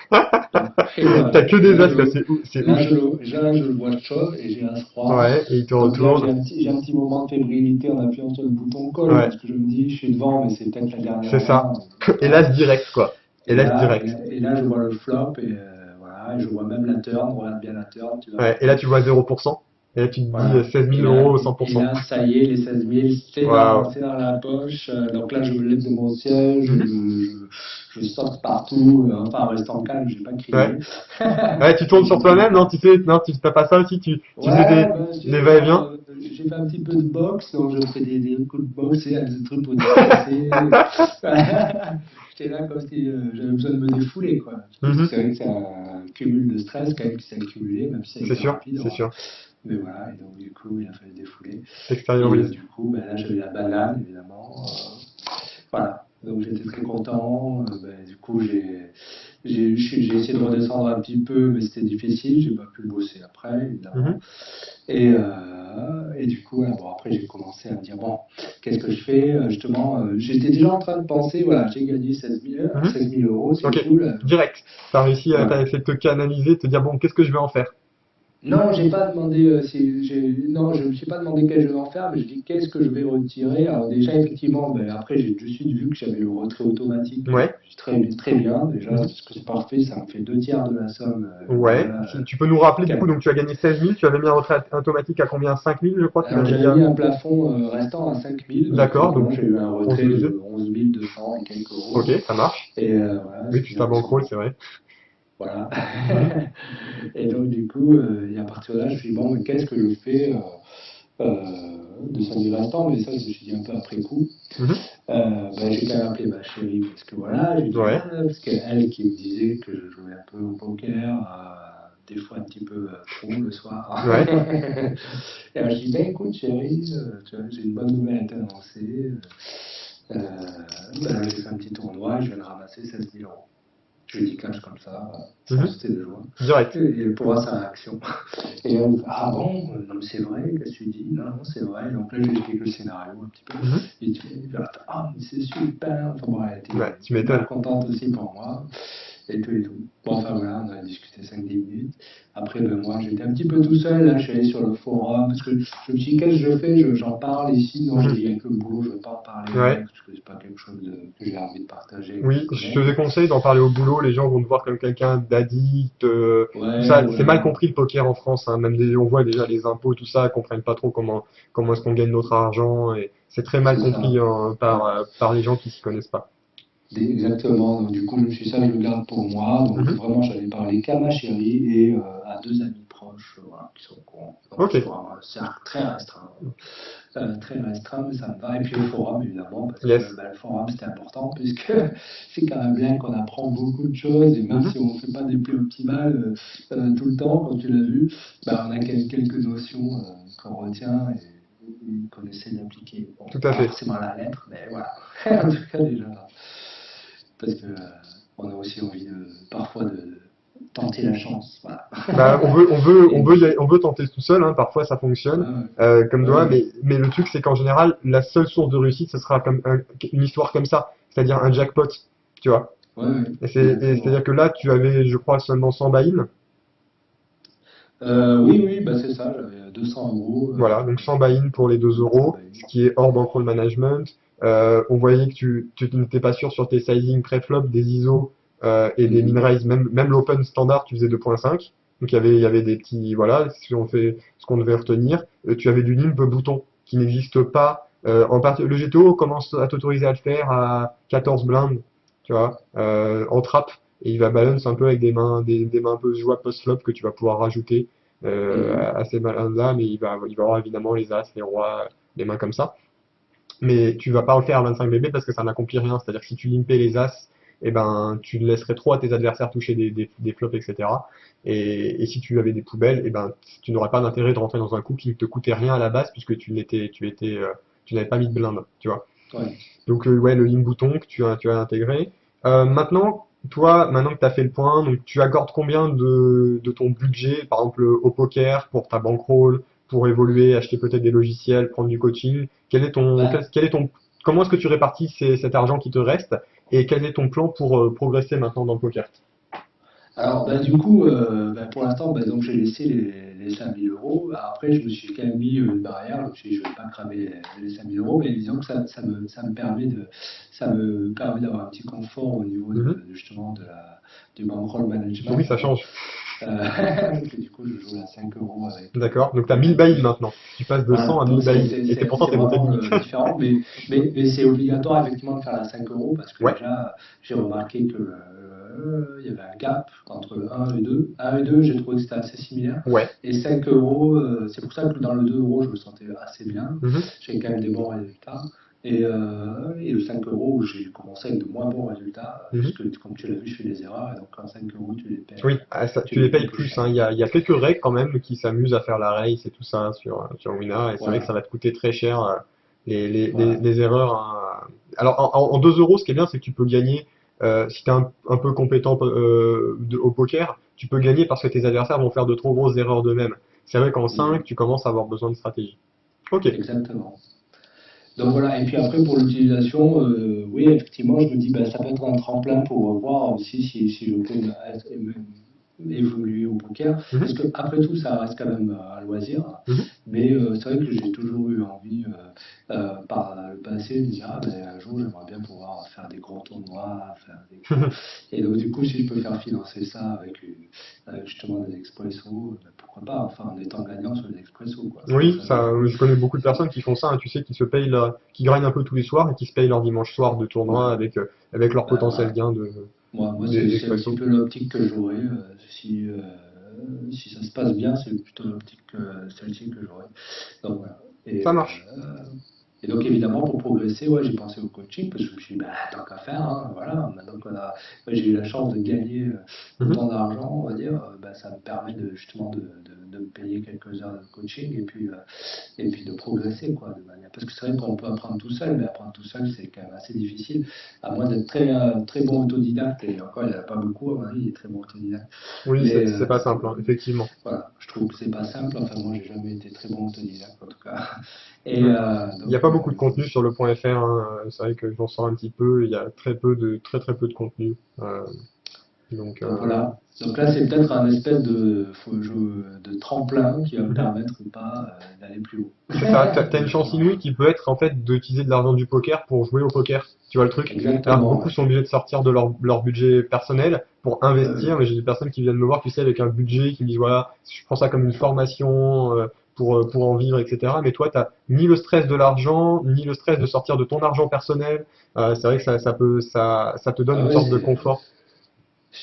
et voilà. T'as que des Là, As, quoi. C'est ouf. je le vois chaud et j'ai un froid. Ouais, et il te Donc là, retourne. j'ai un petit moment de fébrilité en appuyant sur le bouton call Ouais. parce que je me dis, je suis devant, mais c'est peut-être la dernière C'est ça. main. Et là, c'est direct, quoi. Et là, c'est direct. Et là, je vois le flop et voilà, et je vois même la turn. Regarde bien la turn. Tu vas Ouais, et là, tu vois 0%. Et là, tu te Voilà. dis 16 Et 000 là, euros, et 100%. là, ça y est, les 16 000, Waouh. c'est dans la poche. Donc là, je me lève de mon siège, Mhm. je saute partout, enfin, en restant calme, je n'ai pas crié. Ouais. Ouais, tu tournes sur toi-même, non, non, tu t'as pas ça aussi, tu faisais des va-et-vient. J'ai fait un petit peu de boxe, donc je fais des coups de boxe et des trucs pour déstresser. J'étais là comme si j'avais besoin de me défouler, quoi. Mhm. C'est vrai que c'est un cumul de stress quand même qui s'est accumulé, même si C'est c'est sûr, rapide. c'est sûr. Mais voilà, et donc du coup, il a fallu défouler. Extériorise. Et du coup, ben, là, j'avais la banane, évidemment. Voilà, donc j'étais très content. Ben, du coup, j'ai essayé de redescendre un petit peu, mais c'était difficile. J'ai pas pu le bosser après, évidemment. Et du coup, bon, après, j'ai commencé à me dire, bon, qu'est-ce que je fais? Justement, j'étais déjà en train de penser, voilà, j'ai gagné 16 000 euros, c'est Ok, cool. direct. T'as réussi à Voilà. essayé de te canaliser, de te dire, bon, qu'est-ce que je vais en faire? Non, j'ai pas demandé non, je me suis pas demandé quel je vais en faire, mais je dis qu'est-ce que je vais retirer. Alors déjà effectivement, ben, après j'ai tout de suite vu que j'avais le retrait automatique, Ouais. je dis très bien déjà, Mhm. parce que c'est parfait, ça me fait 2 tiers de la somme Ouais. déjà. Tu peux nous rappeler du coup, Quel- donc tu as gagné 16 000, tu avais mis un retrait automatique à combien? 5 000, je crois, tu Alors m'avais dit. j'avais mis un plafond restant à 5 000, donc D'accord, finalement donc j'ai eu un on se retrait disait. de 11 200 et quelques Ok, euros. ça marche. Et voilà, Oui, c'est puis bien ta parce que bankroll, c'est vrai. voilà. Mhm. Et donc du coup, et à partir de là, je me suis dit bon, mais qu'est-ce que je fais de samedi restant, mais ça, je me suis dit un peu après coup. Mhm. Ben, j'ai quand même appelé ma chérie parce que voilà, j'ai dit, Ouais. ah, parce qu'elle qui me disait que je jouais un peu au poker, des fois un petit peu trop le soir. Ouais. Et alors, je dis, ben écoute, chérie, tu vois, j'ai une bonne nouvelle à t'annoncer. Euh, ben, j'ai fait un petit tournoi et je viens de ramasser 16 000 euros. Je lui dis cash comme ça, sans Mhm. sauter de joie. Direct. Et pour voir sa réaction. Et on dit, ah bon, non mais c'est vrai, qu'est-ce que tu dis? Non, non, c'est vrai. Donc là, je lui explique le scénario un petit peu. Mhm. Et tu ah, mais c'est super. Enfin bon, elle Ouais, était tu hyper m'étonnes. contente aussi pour moi. Et tout et tout. Bon, enfin voilà, on a discuté 5 10 minutes. Après, ben, moi, j'étais un petit peu tout seul. Là, je suis allé sur le forum parce que je me suis dit, qu'est-ce que je fais? J'en parle ici. Non, j'ai Mhm. dit, avec le boulot, je ne veux pas en parler Ouais. parce que c'est pas quelque chose que j'ai envie de partager avec mes Oui, je te collègues. déconseille d'en parler au boulot. Les gens vont te voir comme quelqu'un d'addict, tout Ouais, ça. C'est mal voilà. compris le poker en France, hein. Même on voit déjà les impôts, tout ça, ils comprennent pas trop comment est-ce qu'on gagne notre argent. Et c'est très mal C'est ça. compris hein, Ouais. par les gens qui s'y connaissent pas. Exactement. Donc, du coup, je me suis dit, ça, je le garde pour moi. Donc, Mhm. vraiment, j'avais parlé qu'à ma chérie et à 2 amis proches, voilà, qui sont au courant. Donc, Ok. c'est vraiment un cercle très restreint. Très restreint, mais ça me va. Et puis, le forum, évidemment, parce que Yes. ben, le forum, c'était important, puisque c'est quand même bien qu'on apprend beaucoup de choses. Et même Mhm. si on ne fait pas des play optimales tout le temps, comme tu l'as vu, ben, on a quand même quelques notions qu'on retient et qu'on essaie d'appliquer. Bon, Tout à pas fait. forcément à la lettre, mais voilà. En tout cas, déjà. Parce que on a aussi envie parfois de tenter la chance. Voilà. Bah, Et, on veut tenter tout seul, hein, parfois ça fonctionne, ouais, comme ouais, toi, ouais. mais le truc c'est qu'en général, la seule source de réussite, ce sera comme une histoire comme ça, c'est-à-dire un jackpot, tu vois. Ouais, ouais, Et c'est-à-dire exactement. que là, tu avais, je crois, seulement 100 buy-in. Oui, oui, bah c'est ça, j'avais 200 euros. Voilà, donc 100 buy-in pour les 2 Ça euros, va ce vite. qui est hors bankroll management. On voyait que tu n'étais pas sûr sur tes sizing pré-flop, des ISO et des min Mhm. raise, même l'open standard, tu faisais 2.5. Donc il y avait des petits, voilà, si on fait ce qu'on devait retenir. Tu avais du limp bouton qui n'existe pas. Le GTO commence à t'autoriser à le faire à 14 blindes, tu vois, en trap. Et il va balance un peu avec des mains un peu jouables post-flop que tu vas pouvoir rajouter Mhm. à ces malins-là, mais il va avoir évidemment les as, les rois, les mains comme ça. Mais tu vas pas le faire à 25 bébés parce que ça n'accomplit rien. C'est-à-dire que si tu limpais les as, eh ben, tu laisserais trop à tes adversaires toucher des flops, etc. Et si tu avais des poubelles, eh ben, tu n'aurais pas d'intérêt de rentrer dans un coup qui ne te coûtait rien à la base puisque tu n'avais pas mis de blinde, tu vois. Ouais. Donc, ouais, le link bouton que tu as intégré. Maintenant, toi, maintenant que tu as fait le point, donc tu accordes combien de ton budget, par exemple, au poker, pour ta bankroll, pour évoluer, acheter peut-être des logiciels, prendre du coaching? Bah, Comment est-ce que tu répartis cet argent qui te reste et quel est ton plan pour progresser maintenant dans le poker? alors, bah, du coup, bah, pour l'instant, bah, donc j'ai laissé les 5 000 euros. Après, je me suis quand même mis une barrière. Je me suis dit, je ne vais pas cramer les 5 000 euros, mais disons que ça me permet d'avoir un petit confort au niveau Mhm. justement du bankroll Oui, management. ça change. Parce que du coup, je joue à 5 euros avec D'accord. Donc, tu as 1000 quelques buy-in plus. maintenant. Tu passes de 100 Voilà, à donc 1000 buy-in. Et pourtant, c'est t'es monté de vraiment 1000. différent, mais c'est obligatoire effectivement de faire la 5 euros parce que Ouais. déjà, j'ai remarqué que il y avait un gap entre le 1 et 2. 1 et 2, j'ai trouvé que c'était assez similaire. Ouais. Et 5 euros, c'est pour ça que dans le 2 euros, je me sentais assez bien. Mhm. J'ai quand même des bons résultats. Et le 5 euros, où j'ai commencé avec de moins bons résultats, Mhm. puisque comme tu l'as vu, je fais des erreurs, et donc en 5 euros, Oui, tu tu les les payes payes plus plus, cher. hein. Il y a quelques règles quand même qui s'amusent à faire la race et tout ça sur Wina, et c'est vrai que ça Voilà, va te coûter très cher voilà. les erreurs, hein. Alors en 2 euros, ce qui est bien, c'est que tu peux gagner, si tu es un peu compétent au poker, tu peux gagner parce que tes adversaires vont faire de trop grosses erreurs d'eux-mêmes. C'est vrai qu'en 5, Mhm. tu commences à avoir besoin de stratégie. Ok. Exactement. Donc voilà, et puis après pour l'utilisation, oui, effectivement, je me dis, bah, ça peut être un tremplin pour voir aussi si je peux évoluer au poker. Parce que après tout, ça reste quand même un loisir. Mais c'est vrai que j'ai toujours eu envie, par le passé, de dire, ah ben un jour, j'aimerais bien pouvoir faire des gros tournois, et donc du coup, si je peux faire financer ça avec justement des expressos, ben, pourquoi pas, enfin en étant gagnant sur les expressos, quoi. Oui, Ça, ça, je connais beaucoup de personnes qui font ça, hein, tu sais, qui se payent, qui grignent un peu tous les soirs et qui se payent leur dimanche soir de tournoi voilà. avec leur Ben, potentiel voilà. gain Moi c'est un petit d'expresso. peu l'optique que j'aurai. Si ça se passe bien, c'est plutôt celle-ci que j'aurai. Donc voilà. Ça marche. Et donc évidemment, pour progresser, ouais, j'ai pensé au coaching parce que je me suis dit, bah, tant qu'à faire, hein, voilà, maintenant j'ai eu la chance de gagner Mhm. autant d'argent, on va dire, bah, ça me permet justement de me payer quelques heures de coaching et puis de progresser, quoi, de manière. Parce que c'est vrai qu'on peut apprendre tout seul, mais apprendre tout seul, c'est quand même assez difficile, à moins d'être très bon autodidacte, et encore, il n'y en a pas beaucoup, à mon avis, il est très bon autodidacte. Oui, Mais c'est pas simple, hein, effectivement. voilà, je trouve que c'est pas simple, enfin moi j'ai jamais été très bon autodidacte en tout cas. Et Mm. Il n'y a donc pas beaucoup de contenu sur le point .fr, hein, c'est vrai que j'en sors un petit peu, il y a très peu de contenu. Donc, Donc voilà. Donc là, c'est peut-être un espèce de tremplin qui va me mhm. permettre ou pas d'aller plus haut. C'est ça, t'as une chance inouïe qui peut être en fait d'utiliser de l'argent du poker pour jouer au poker. Tu vois le truc? Alors Exactement, beaucoup ouais. sont obligés de sortir de leur budget personnel pour investir, mais j'ai des personnes qui viennent me voir, tu sais, avec un budget, qui me disent voilà, je prends ça comme une formation pour en vivre, etc. Mais toi, t'as ni le stress de l'argent, ni le stress de sortir de ton argent personnel. C'est vrai que ça te donne Ah une ouais, sorte de confort.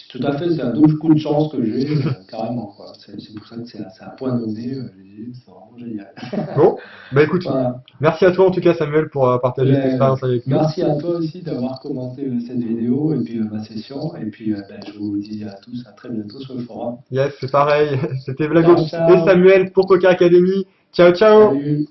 tout à fait, c'est un double coup de chance que j'ai, carrément, quoi. C'est pour ça que c'est un point nommé, c'est vraiment génial. Bon, bah écoute, Voilà. merci à toi en tout cas Samuel pour partager cette expérience avec nous. Merci à toi aussi d'avoir commenté cette vidéo et puis ma session. Et puis ben, je vous dis à tous à très bientôt sur le forum. Yes, c'est pareil. C'était Ciao, Vlago et ciao. Samuel pour Poker Academy. Ciao, ciao! Salut.